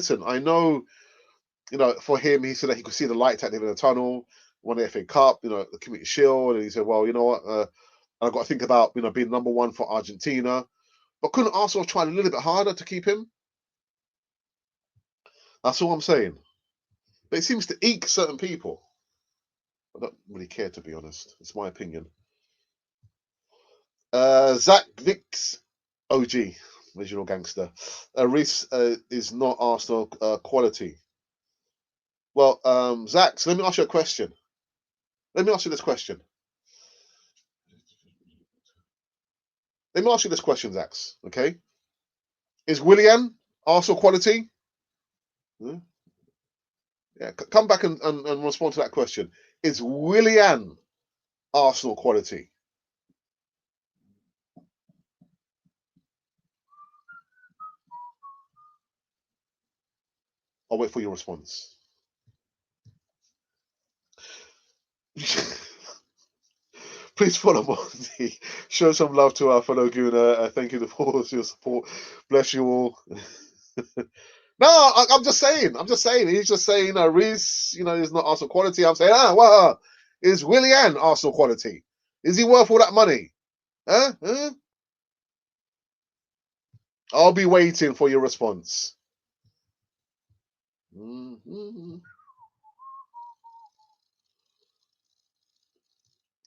for him, he said that he could see the light at the end of the tunnel, won the FA Cup, the Community Shield, and he said, well, you know what, I've got to think about, being number 1 for Argentina. But couldn't Arsenal try a little bit harder to keep him? That's all I'm saying. But it seems to eke certain people. I don't really care, to be honest. It's my opinion. Zach Vicks, OG, original gangster. Reese is not Arsenal quality. Well, Zach, so let me ask you a question. Let me ask you this question. Let me ask you this question, Zach. Okay, is Willian Arsenal quality? Yeah, come back and respond to that question. Is Willian Arsenal quality? I'll wait for your response. Please follow Monty. Show some love to our fellow Gooner. Thank you for your support. Bless you all. No, I'm just saying. I'm just saying. He's just saying Reese, is not Arsenal quality. I'm saying, well, is Willian Arsenal quality? Is he worth all that money? Huh? I'll be waiting for your response. Mm-hmm.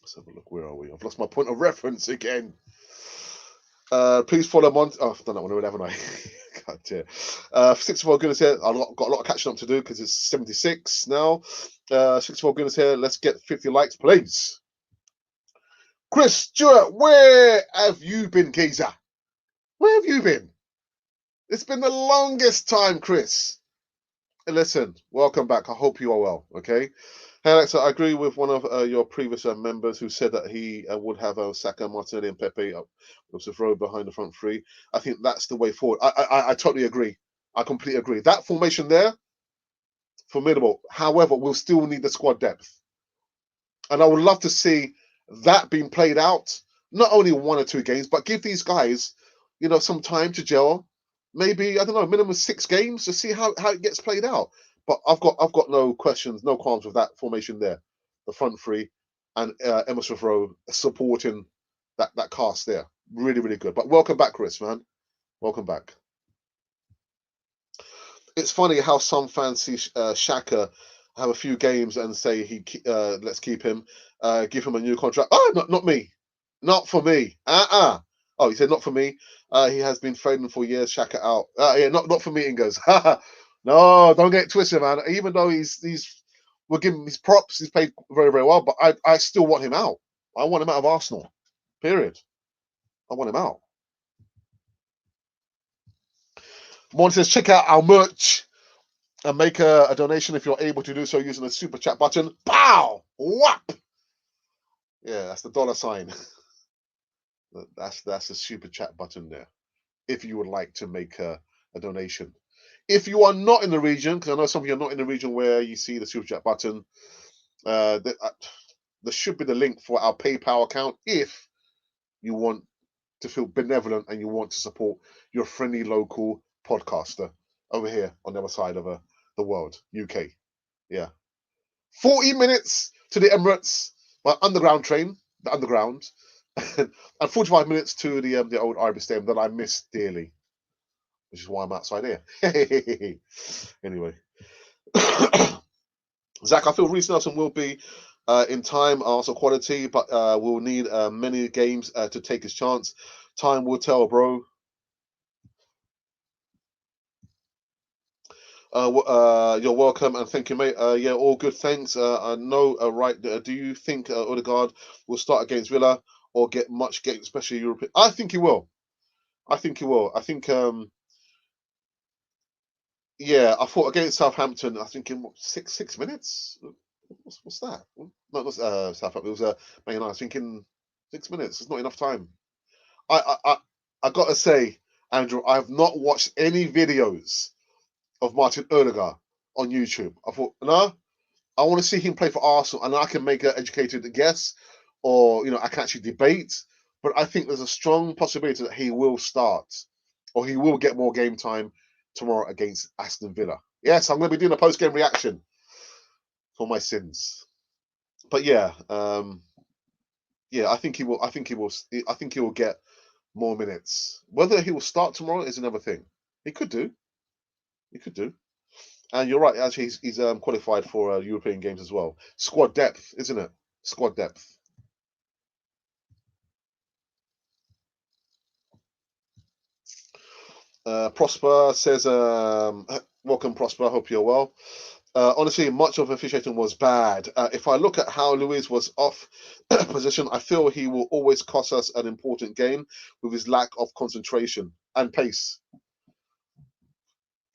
Let's have a look. Where are we? I've lost my point of reference again. Please follow Monty. Oh, I've done that one already, haven't I? God dear. 64 goodness here. I've got a lot of catching up to do because it's 76 now. 64 goodness here. Let's get 50 likes, please. Chris Stewart, where have you been, geezer? Where have you been? It's been the longest time, Chris. Listen, welcome back. I hope you are well, okay? Hey, Alexa, I agree with one of your previous members who said that he would have Saka, Martinelli, and Pepe up with the row behind the front three. I think that's the way forward. I totally agree. I completely agree. That formation there, formidable. However, we'll still need the squad depth. And I would love to see that being played out, not only 1 or 2 games, but give these guys, some time to gel. Maybe, I don't know, minimum 6 games to see how it gets played out. But I've got no questions, no qualms with that formation there. The front three and Emma Smith Rowe supporting that cast there. Really, really good. But welcome back, Chris, man. Welcome back. It's funny how some fans see Xhaka have a few games and say let's keep him, give him a new contract. Oh, not me, not for me. Oh, he said not for me. He has been fading for years. Xhaka out. Yeah, not for me. Ingers. No, don't get twisted, man. Even though we'll give him his props. He's played very, very well, but I still want him out. I want him out of Arsenal. Period. I want him out. Mon says check out our merch and make a donation if you're able to do so using the super chat button. Pow! Whap! Yeah, that's the $sign. That's the super chat button there. If you would like to make a donation. If you are not in the region, because I know some of you are not in the region where you see the super chat button, there should be the link for our PayPal account if you want to feel benevolent and you want to support your friendly local podcaster over here on the other side of the world, UK. Yeah. 40 minutes to the Emirates by underground train, the underground, and 45 minutes to the old Iris Stadium that I miss dearly, which is why I'm outside here. Anyway. Zach, I feel Reece Nelson will be in time, also quality, but we'll need many games to take his chance. Time will tell, bro. You're welcome and thank you, mate. Yeah, all good, thanks. I know, right. Do you think Odegaard will start against Villa or get much game, especially European? I think he will. I think he will. I think, yeah, I thought against Southampton, I think in 6 minutes? What's that? No, not Southampton. It was Man United. I was thinking 6 minutes. It's not enough time. I gotta say, Andrew, I have not watched any videos of Martin Odegaard on YouTube. I thought, no, I want to see him play for Arsenal, and I can make an educated guess, or I can actually debate. But I think there's a strong possibility that he will start, or he will get more game time tomorrow against Aston Villa. Yes, I'm going to be doing a post-game reaction for my sins. But yeah, I think he will. I think he will. I think he will get more minutes. Whether he will start tomorrow is another thing. He could do. He could do. And you're right. Actually, he's qualified for European games as well. Squad depth, isn't it? Squad depth. Prosper says, welcome, Prosper. Hope you're well. Honestly, much of officiating was bad. If I look at how Luiz was off position, I feel he will always cost us an important game with his lack of concentration and pace.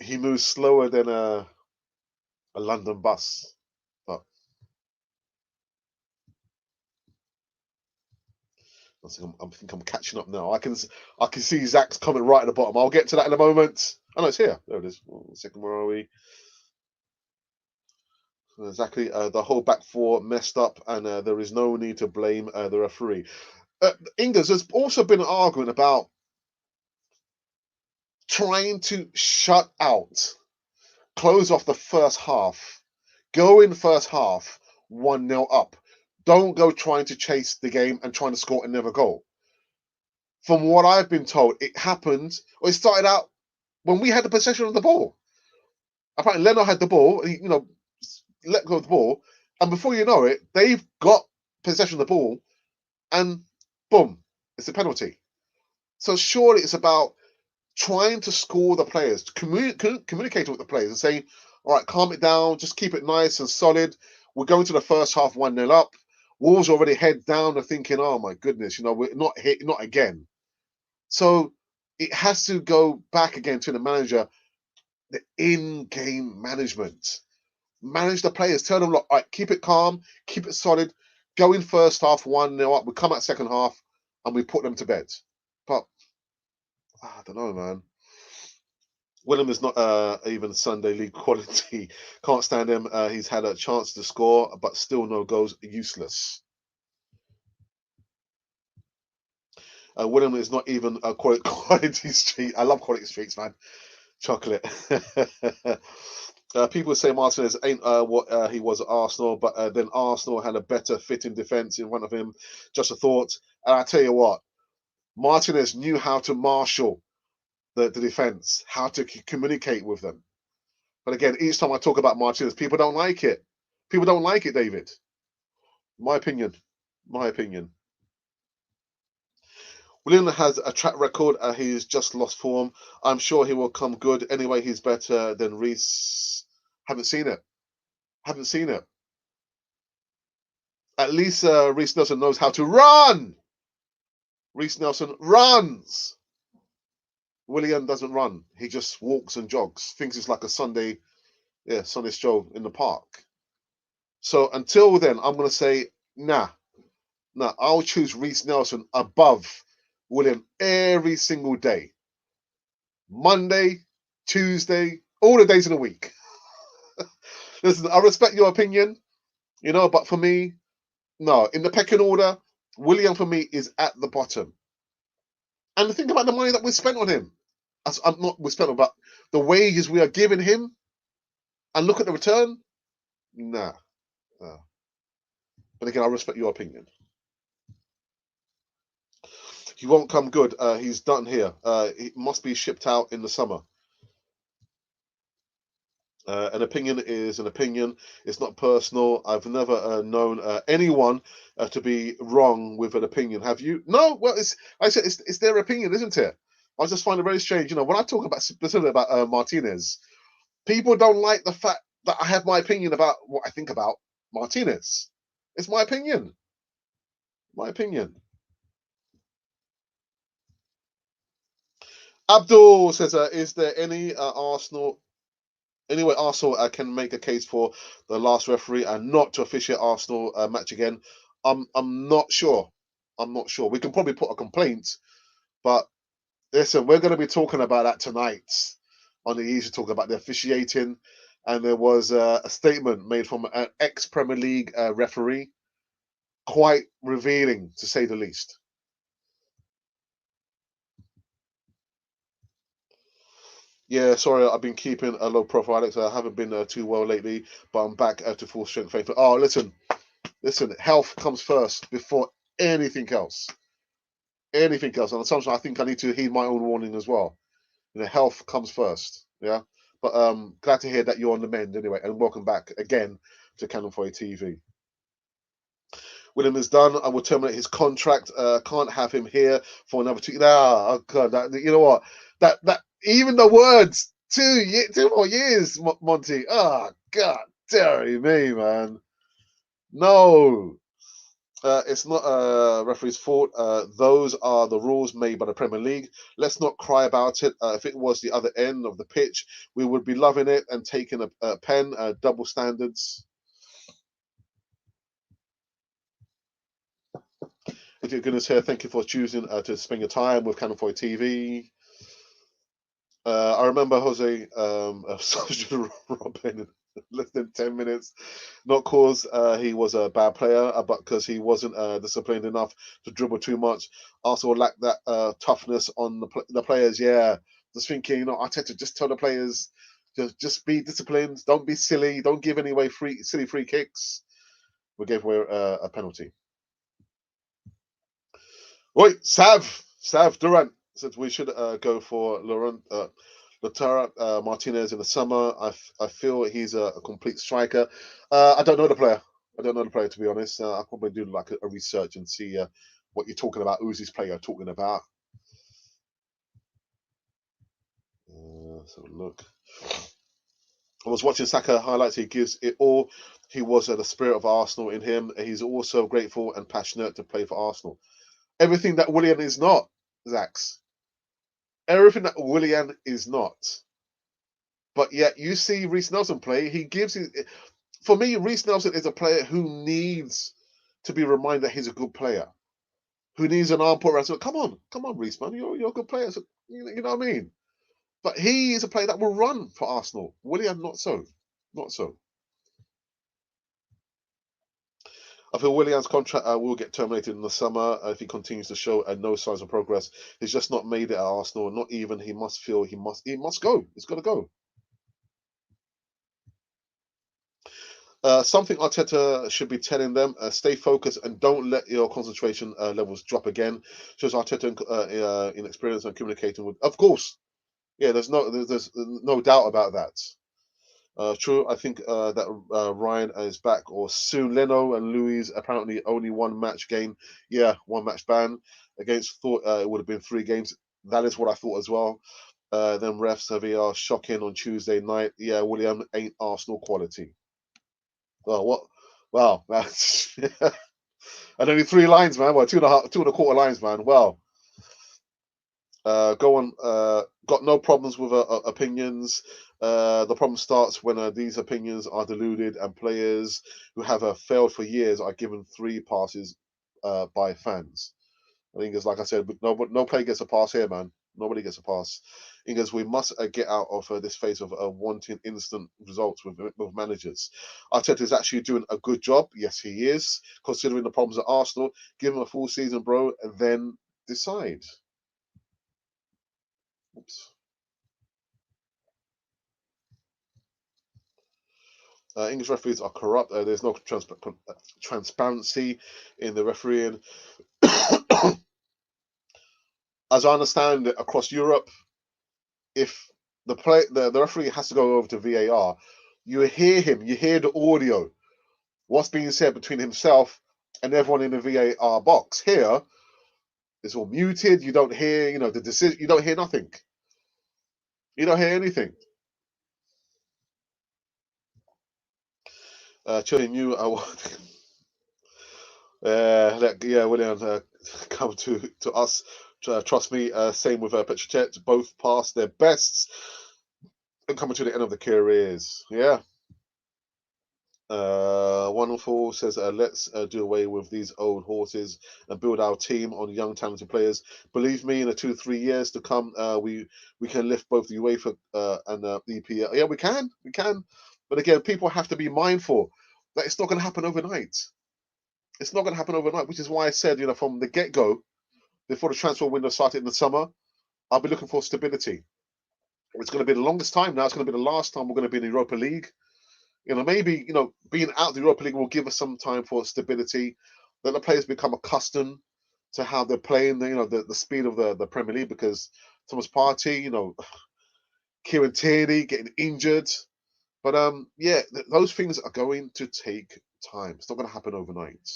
He moves slower than a London bus. But I think I'm catching up now. I can see Zach's comment right at the bottom. I'll get to that in a moment. Oh no, it's here. There it is. 1 second, where are we? Exactly. The whole back four messed up, and there is no need to blame the referee. Ingers, there's also been an argument about trying to shut out, close off the first half, go in first half 1-0 up. Don't go trying to chase the game and trying to score another goal. From what I've been told, it happened, or it started out when we had the possession of the ball. Apparently, Leno had the ball, let go of the ball, and before you know it, they've got possession of the ball, and boom, it's a penalty. So surely it's about trying to score the players, communicating with the players and saying, all right, calm it down, just keep it nice and solid. We're going to the first half 1-0 up. Wolves already head down and thinking, oh my goodness, we're not hit, not again. So it has to go back again to the manager, the in-game management. Manage the players, tell them, look, all right, keep it calm, keep it solid, go in first half 1-0 up, we come out second half and we put them to bed. But I don't know, man. Willem is not even Sunday league quality. Can't stand him. He's had a chance to score, but still no goals. Useless. Willem is not even a quality street. I love quality streets, man. Chocolate. People say Martinez ain't what he was at Arsenal, but then Arsenal had a better fitting defence in front of him. Just a thought. And I tell you what, Martinez knew how to marshal the defence, how to communicate with them. But again, each time I talk about Martinez, people don't like it. People don't like it, David. My opinion. My opinion. William has a track record. He's just lost form. I'm sure he will come good. Anyway, he's better than Reece. Haven't seen it. Haven't seen it. At least Reece Nelson knows how to run. Reece Nelson runs. William doesn't run. He just walks and jogs. Thinks it's like a Sunday stroll in the park. So until then, I'm going to say, nah, I'll choose Reece Nelson above William every single day. Monday, Tuesday, all the days of the week. Listen, I respect your opinion, but for me, no. In the pecking order, William for me is at the bottom. And think about the money that we spent on him. We spent on, but the wages we are giving him, and look at the return. Nah. But again, I respect your opinion. He won't come good. He's done here. He must be shipped out in the summer. An opinion is an opinion. It's not personal. I've never known anyone to be wrong with an opinion. Have you? No. Well, it's their opinion, isn't it? I just find it very strange. When I talk about specifically about Martinez, people don't like the fact that I have my opinion about what I think about Martinez. It's my opinion. My opinion. Abdul says, is there any Arsenal can make a case for the last referee and not to officiate Arsenal match again? I'm not sure. I'm not sure. We can probably put a complaint, but listen, we're going to be talking about that tonight on the Easy Talk about the officiating, and there was a statement made from an ex-Premier League referee, quite revealing to say the least. Yeah, sorry, I've been keeping a low profile, Alex. I haven't been too well lately, but I'm back to full strength. Oh, listen, health comes first before anything else. Anything else. And sometimes I think I need to heed my own warning as well. Health comes first. Yeah. But glad to hear that you're on the mend anyway. And welcome back again to Cannon Foy TV. William is done. I will terminate his contract. Can't have him here for another 2. Oh God, you know what? That Even the words, 2 more years, Monty. Oh, God, dairy me, man. No. It's not referee's fault. Those are the rules made by the Premier League. Let's not cry about it. If it was the other end of the pitch, we would be loving it and taking a pen. Double standards. If you're goodness here, thank you for choosing to spend your time with Cannon Foy TV. I remember Jose Robin in less than 10 minutes, not cause he was a bad player, but because he wasn't disciplined enough to dribble too much. Also lacked that toughness on the players. Yeah, just thinking, Arteta, just tell the players, just be disciplined. Don't be silly. Don't give any away silly free kicks. We gave away a penalty. Wait, Sav Durant said we should go for Lautaro Martinez in the summer. I feel he's a complete striker. I don't know the player. I don't know the player, to be honest. I'll probably do like a research and see what you're talking about. Who's this player talking about? So look. I was watching Saka highlights. He gives it all. He was the spirit of Arsenal in him. He's also grateful and passionate to play for Arsenal. Everything that Willian is not, Zax. Everything that Willian is not. But yet you see Reece Nelson play. He gives it. For me, Reece Nelson is a player who needs to be reminded that he's a good player. Who needs an arm put around. So come on, Reece, man. You're a good player. So, you know what I mean? But he is a player that will run for Arsenal. Willian, not so. Not so. I feel Willian's contract will get terminated in the summer if he continues to show no signs of progress. He's just not made it at Arsenal. Not even he must feel he must go. He's got to go. Something Arteta should be telling them: stay focused and don't let your concentration levels drop again. Shows Arteta inexperience and communicating with. Of course, yeah. There's no doubt about that. True, I think that Ryan is back or soon. Leno and Luiz apparently only one match game. Yeah, one match ban against. Thought it would have been 3 games. That is what I thought as well. Then refs VR shocking on Tuesday night. Yeah, William ain't Arsenal quality. Well, what? Wow, that's and only 3 lines, man. Well, 2.25 lines, man. Well, go on. Got no problems with opinions. The problem starts when these opinions are diluted and players who have failed for years are given 3 passes by fans. I think it's like I said, no player gets a pass here, man. Nobody gets a pass. Because we must get out of this phase of wanting instant results with managers. Arteta is actually doing a good job. Yes, he is. Considering the problems at Arsenal, give him a full season, bro, and then decide. Oops. English referees are corrupt. There's no transparency in the refereeing. As I understand it, across Europe, if the referee has to go over to VAR, you hear him, you hear the audio, what's being said between himself and everyone in the VAR box. Here, it's all muted. You don't hear, the decision. You don't hear nothing. You don't hear anything. Chile knew William, come to us. Trust me. Same with Petrochet. Both passed their bests and coming to the end of the careers. Yeah. Wonderful says, let's do away with these old horses and build our team on young, talented players. Believe me, in the 2-3 years to come, we can lift both the UEFA and the EPL. Yeah, we can. But again, people have to be mindful that it's not going to happen overnight. It's not going to happen overnight, which is why I said, from the get-go, before the transfer window started in the summer, I'll be looking for stability. It's going to be the longest time now. It's going to be the last time we're going to be in the Europa League. Maybe, being out of the Europa League will give us some time for stability, that the players become accustomed to how they're playing, the speed of the Premier League, because Thomas Partey, Kieran Tierney getting injured. But, those things are going to take time. It's not going to happen overnight.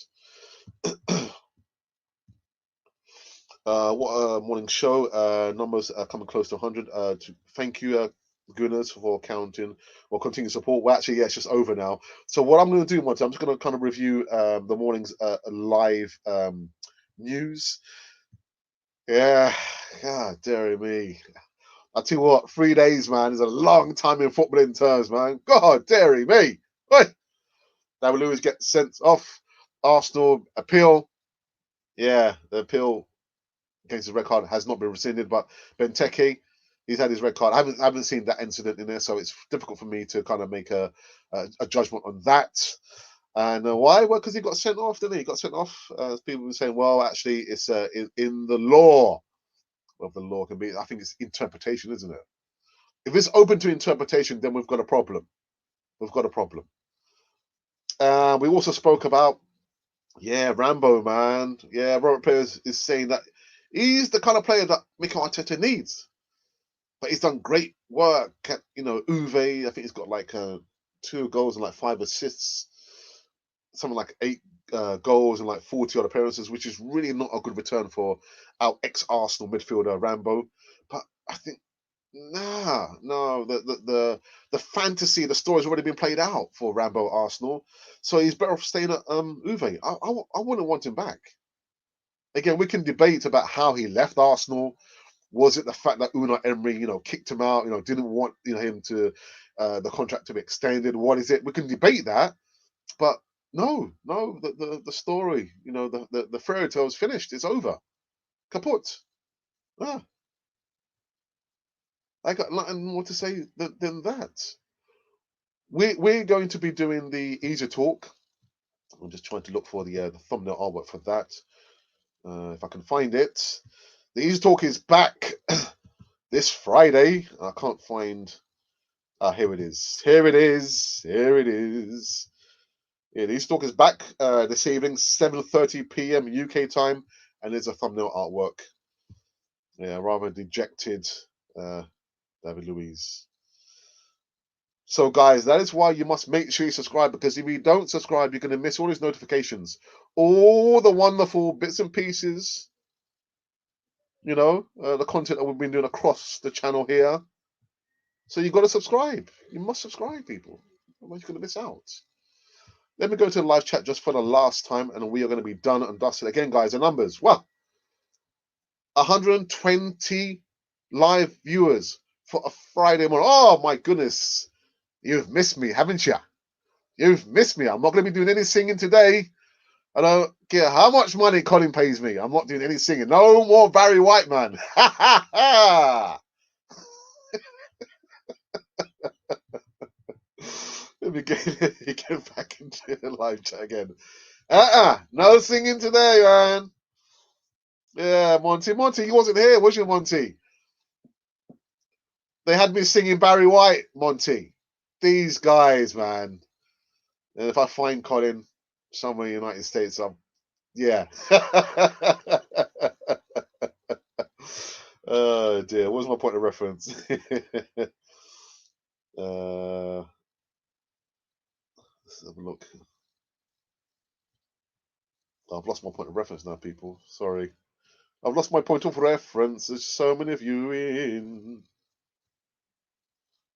What a morning show. Numbers are coming close to 100. Thank you, Gunners, for counting or continued support. Well, actually, yeah, it's just over now. So what I'm going to do, Monty, I'm just going to kind of review the morning's live news. Yeah, God, dear me. I tell you what, 3 days, man, is a long time in footballing terms, man. God, dear me. Hey, David Luiz gets sent off. Arsenal appeal. Yeah, the appeal against his red card has not been rescinded, but Benteke, he's had his red card. I haven't seen that incident in there, so it's difficult for me to kind of make a judgment on that. And why? Well, because he got sent off, didn't he? He got sent off. People were saying, well, actually, it's in the law. Well, the law can be, I think it's interpretation, isn't it? If it's open to interpretation, then we've got a problem. We've got a problem. We also spoke about, yeah, Rambo, man. Yeah, Robert Pires is saying that he's the kind of player that Mikel Arteta needs. But he's done great work at, Uwe. I think he's got like 2 goals and like 5 assists, something like 8 goals and like 40 odd appearances, which is really not a good return for our ex-Arsenal midfielder Rambo. But I think no, the fantasy, the story's already been played out for Rambo at Arsenal, so he's better off staying at Uwe. I wouldn't want him back. Again, we can debate about how he left Arsenal. Was it the fact that Unai Emery, kicked him out, didn't want him to the contract to be extended? What is it? We can debate that, but no, the story, the fairy tale is finished. It's over, kaput. Ah, I got nothing more to say than that. We're going to be doing the easier talk. I'm just trying to look for the thumbnail artwork for that. If I can find it, the easy talk is back this Friday. I can't find. Here it is. Here it is. Here it is. Yeah, the easy talk is back this evening, 7:30 p.m. UK time, and there's a thumbnail artwork. Yeah, rather dejected David Luiz. So, guys, that is why you must make sure you subscribe, because if you don't subscribe, you're going to miss all these notifications, all the wonderful bits and pieces, the content that we've been doing across the channel here. So you've got to subscribe. You must subscribe, people. Otherwise, you're going to miss out. Let me go to the live chat just for the last time, and we are going to be done and dusted. Again, guys, the numbers. Well, 120 live viewers for a Friday morning. Oh, my goodness. You've missed me, haven't you? You've missed me. I'm not going to be doing any singing today. I don't care how much money Colin pays me. I'm not doing any singing. No more Barry White, man. Ha ha ha. Let me get back into the live chat again. No singing today, man. Yeah, Monty, you wasn't here, was you, Monty? They had me singing Barry White, Monty. These guys, man. And if I find Colin somewhere in the United States, yeah. Oh dear, what was my point of reference? Let's have a look. I've lost my point of reference now, people. Sorry. I've lost my point of reference. There's so many of you in.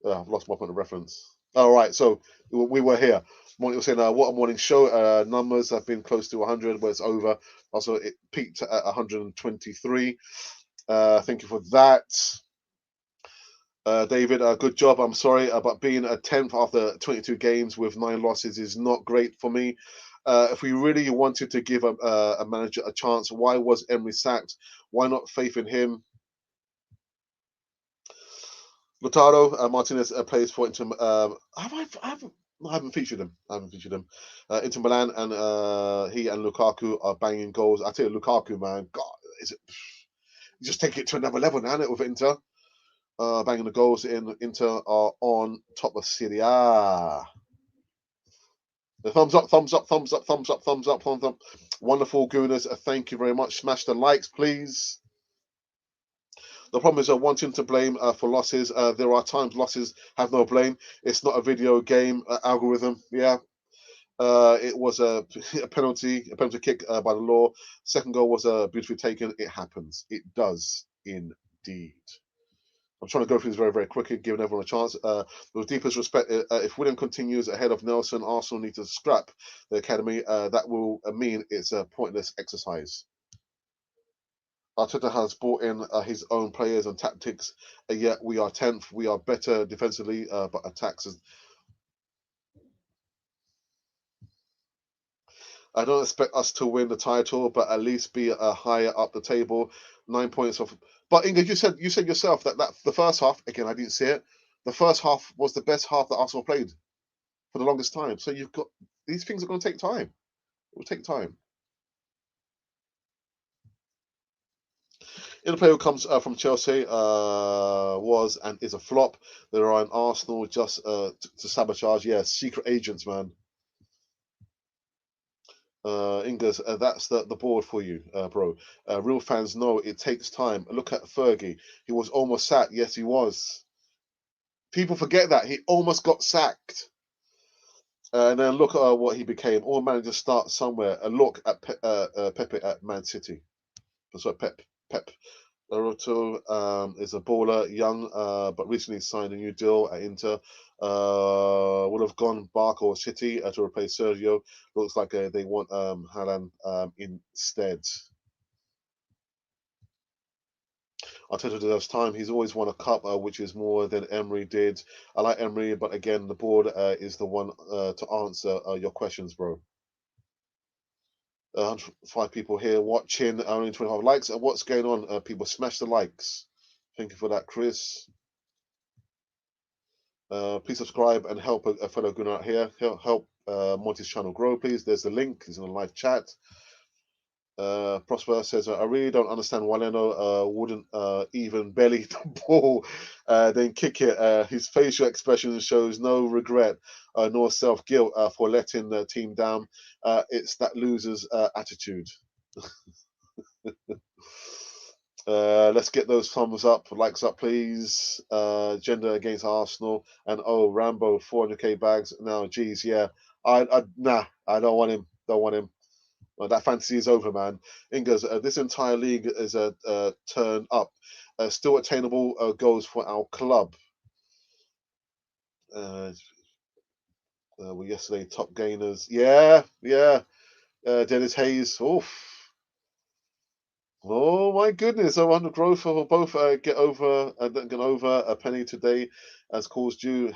I've lost my point of reference. All right, so we were here. Monty was saying, what a morning show. Numbers have been close to 100, but it's over. Also, it peaked at 123. Thank you for that. David, good job. I'm sorry, but being a 10th after 22 games with 9 losses is not great for me. If we really wanted to give a manager a chance, why was Emery sacked? Why not faith in him? Lautaro Martinez plays for Inter. I haven't featured him. Inter Milan, and he and Lukaku are banging goals. I tell you, Lukaku, man, God, is it? You just take it to another level now, with Inter. Banging the goals in Inter are on top of Serie A. The thumbs up, thumbs up, thumbs up, thumbs up, thumbs up, thumbs up. Wonderful, Gooners. Thank you very much. Smash the likes, please. The problem is wanting to blame for losses. There are times losses have no blame. It's not a video game algorithm. Yeah. It was a penalty kick by the law. Second goal was beautifully taken. It happens. It does indeed. I'm trying to go through this very, very quickly, giving everyone a chance. With deepest respect, if William continues ahead of Nelson, Arsenal need to scrap the academy. That will mean it's a pointless exercise. Arteta has brought in his own players and tactics, yet we are 10th. We are better defensively, but attacks. I don't expect us to win the title, but at least be higher up the table. 9 points off. But Inga, you said yourself that the first half, again, I didn't see it. The first half was the best half that Arsenal played for the longest time. So you've got these things are going to take time. It will take time. In the player who comes from Chelsea was and is a flop. There are in Arsenal just to sabotage. Yeah, secret agents, man. Ingas, that's the board for you, bro. Real fans know it takes time. Look at Fergie. He was almost sacked. Yes, he was. People forget that. He almost got sacked. And then look at what he became. All managers start somewhere. A look at Pepe at Man City. Sorry, Pep. Naruto is a baller, young, but recently signed a new deal at Inter. Would have gone Barca or City to replace Sergio. Looks like they want Haaland instead. Arteta deserves time. He's always won a cup, which is more than Emery did. I like Emery, but again, the board is the one to answer your questions, bro. 105 people here watching, only 25 likes. What's going on? People smash the likes. Thank you for that, Chris. Please subscribe and help a fellow Gunnar out here. Help Monty's channel grow, please. There's the link. He's in the live chat. Prosper says, I really don't understand why Leno wouldn't even belly the ball, then kick it. His facial expression shows no regret nor self-guilt for letting the team down. It's that loser's attitude. Let's get those thumbs up, likes up, please. Gender against Arsenal, and oh, Rambo, 400k bags. Now, geez, yeah, nah, I don't want him. Don't want him. That fantasy is over, man. Ingas, this entire league is a turn up. Still attainable goals for our club. Were yesterday top gainers. Yeah. Dennis Hayes. Oof. Oh my goodness! 100 growth for both. Get over a penny today, as calls due.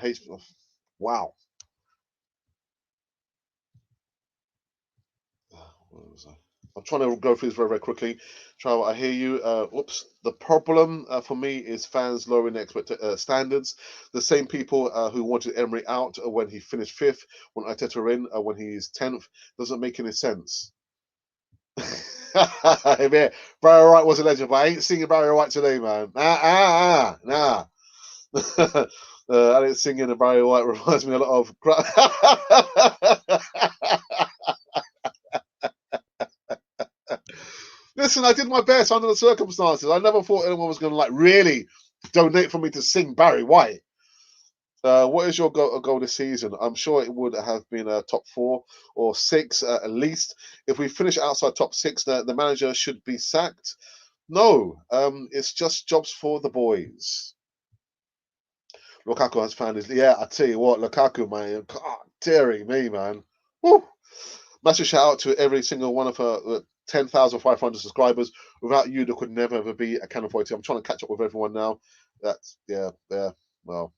Wow. Where was I? I'm trying to go through this very, very quickly. Travel, I hear you. Oops. The problem for me is fans lowering the standards. The same people who wanted Emery out when he finished 5th, want Arteta in when he's 10th. Doesn't make any sense. Man, Barry White was a legend, but I ain't singing Barry White today, man. Nah. I didn't sing in the Barry White. Reminds me a lot of. Listen, I did my best under the circumstances. I never thought anyone was going to like really donate for me to sing Barry White. What is your goal this season? I'm sure it would have been a top 4 or 6 at least. If we finish outside top 6, the manager should be sacked. No, it's just jobs for the boys. Lukaku has found his. Yeah, I tell you what, Lukaku, man, God, dearie me, man. Woo! Massive shout out to every single one of her 10,500 subscribers. Without you, there could never ever be a Canon 40. I'm trying to catch up with everyone now. That's yeah. Well.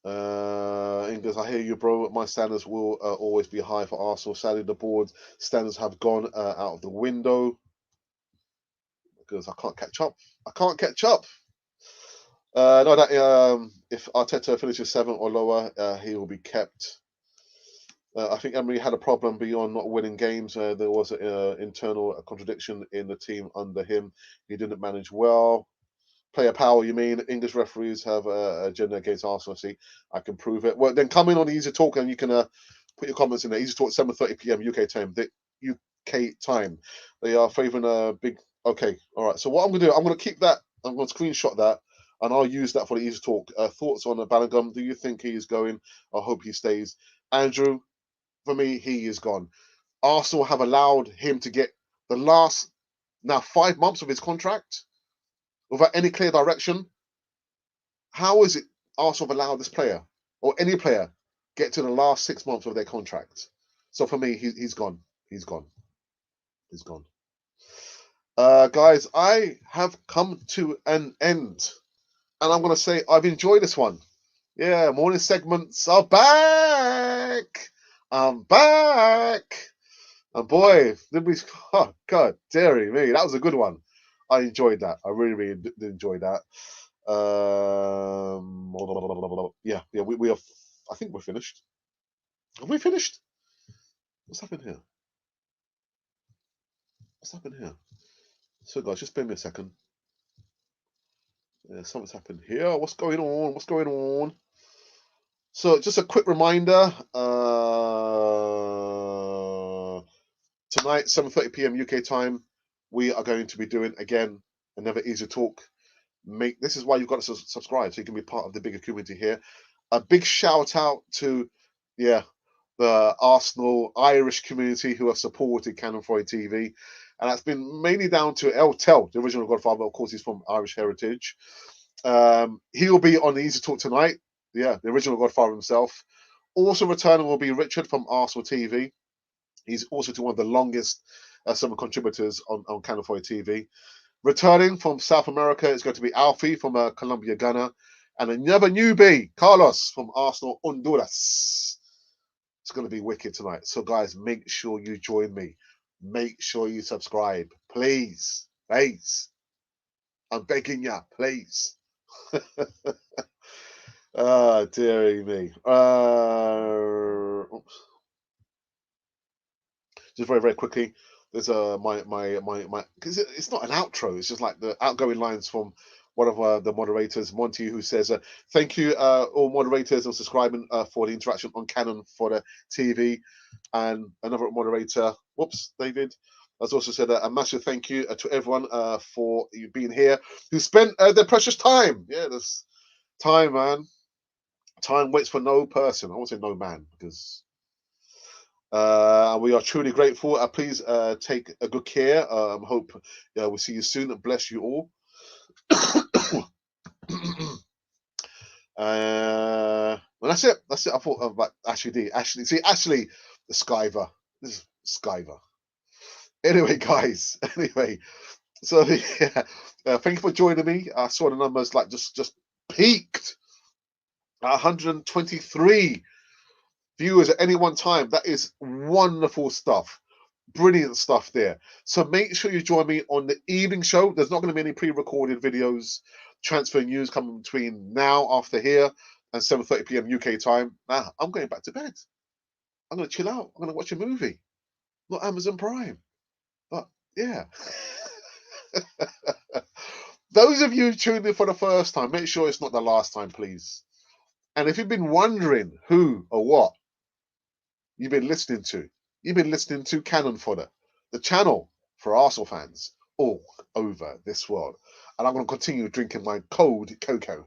Ingers, I hear you, bro. My standards will always be high for Arsenal. Sadly, the board standards have gone out of the window because I can't catch up. No, that if Arteta finishes 7th or lower, he will be kept. I think Emery had a problem beyond not winning games. There was an internal contradiction in the team under him. He didn't manage well. Player power, you mean? English referees have a agenda against Arsenal. See, I can prove it. Well, then come in on the Easy Talk and you can put your comments in there. Easy Talk, 7:30 p.m. UK time. The UK time. They are favouring a big. Okay, all right. So what I'm going to do, I'm going to keep that. I'm going to screenshot that. and I'll use that for the easy talk. Thoughts on Bellingham? Do you think he is going? I hope he stays. Andrew, for me, he is gone. Arsenal have allowed him to get the last now 5 months of his contract without any clear direction. How is it Arsenal have allowed this player or any player get to the last 6 months of their contract? So for me, he's gone. He's gone. He's gone. Guys, I have come to an end, and I'm going to say I've enjoyed this one. Yeah, morning segments are back. I'm back. And boy, did we, oh, God, dearie me, that was a good one. I enjoyed that. I really, really did enjoy that. Yeah, we are, I think we're finished. Have we finished? What's happened here? What's happened here? So, guys, just bear me a second. Something's happened here. What's going on? What's going on? So, just a quick reminder. Tonight, 7:30 p.m. UK time, we are going to be doing again another easy talk. This is why you've got to subscribe so you can be part of the bigger community here. A big shout out to the Arsenal Irish community who have supported Canon Freud TV, and that's been mainly down to El Tel, the original Godfather. Of course, he's from Irish heritage. He'll be on the Easy Talk tonight. Yeah, the original Godfather himself. Also returning will be Richard from Arsenal TV. He's also to one of the longest summer contributors on Canon Freud TV. Returning from South America is going to be Alfie from Colombia, Ghana, and another newbie, Carlos from Arsenal, Honduras. It's going to be wicked tonight. So, guys, make sure you join me. Make sure you subscribe. Please. Please. I'm begging you. Please. Dearie me. Oops. Just very, very quickly. There's my because it's not an outro. It's just like the outgoing lines from one of the moderators, Monty, who says, "Thank you, all moderators, on subscribing for the interaction on Canon for the TV." And another moderator, whoops, David, has also said a massive thank you to everyone for you being here, who spent their precious time. Yeah, this time, man. Time waits for no person. I won't say no man because. We are truly grateful. Please take a good care. Hope we'll see you soon. Bless you all. Well, that's it. That's it. I thought about Ashley D. Ashley, see, Ashley, the Skyver. This is Skyver. Anyway, guys. Anyway, so yeah, thank you for joining me. I saw the numbers like just peaked. 123 viewers at any one time. That is wonderful stuff. Brilliant stuff there. So make sure you join me on the evening show. There's not going to be any pre-recorded videos, transfer news coming between now, after here, and 7:30 p.m. UK time. Nah, I'm going back to bed. I'm going to chill out. I'm going to watch a movie. Not Amazon Prime. But yeah. Those of you tuning in for the first time, make sure it's not the last time, please. And if you've been wondering who or what you've been listening to Cannon Fodder, the channel for Arsenal fans all over this world. And I'm going to continue drinking my cold cocoa.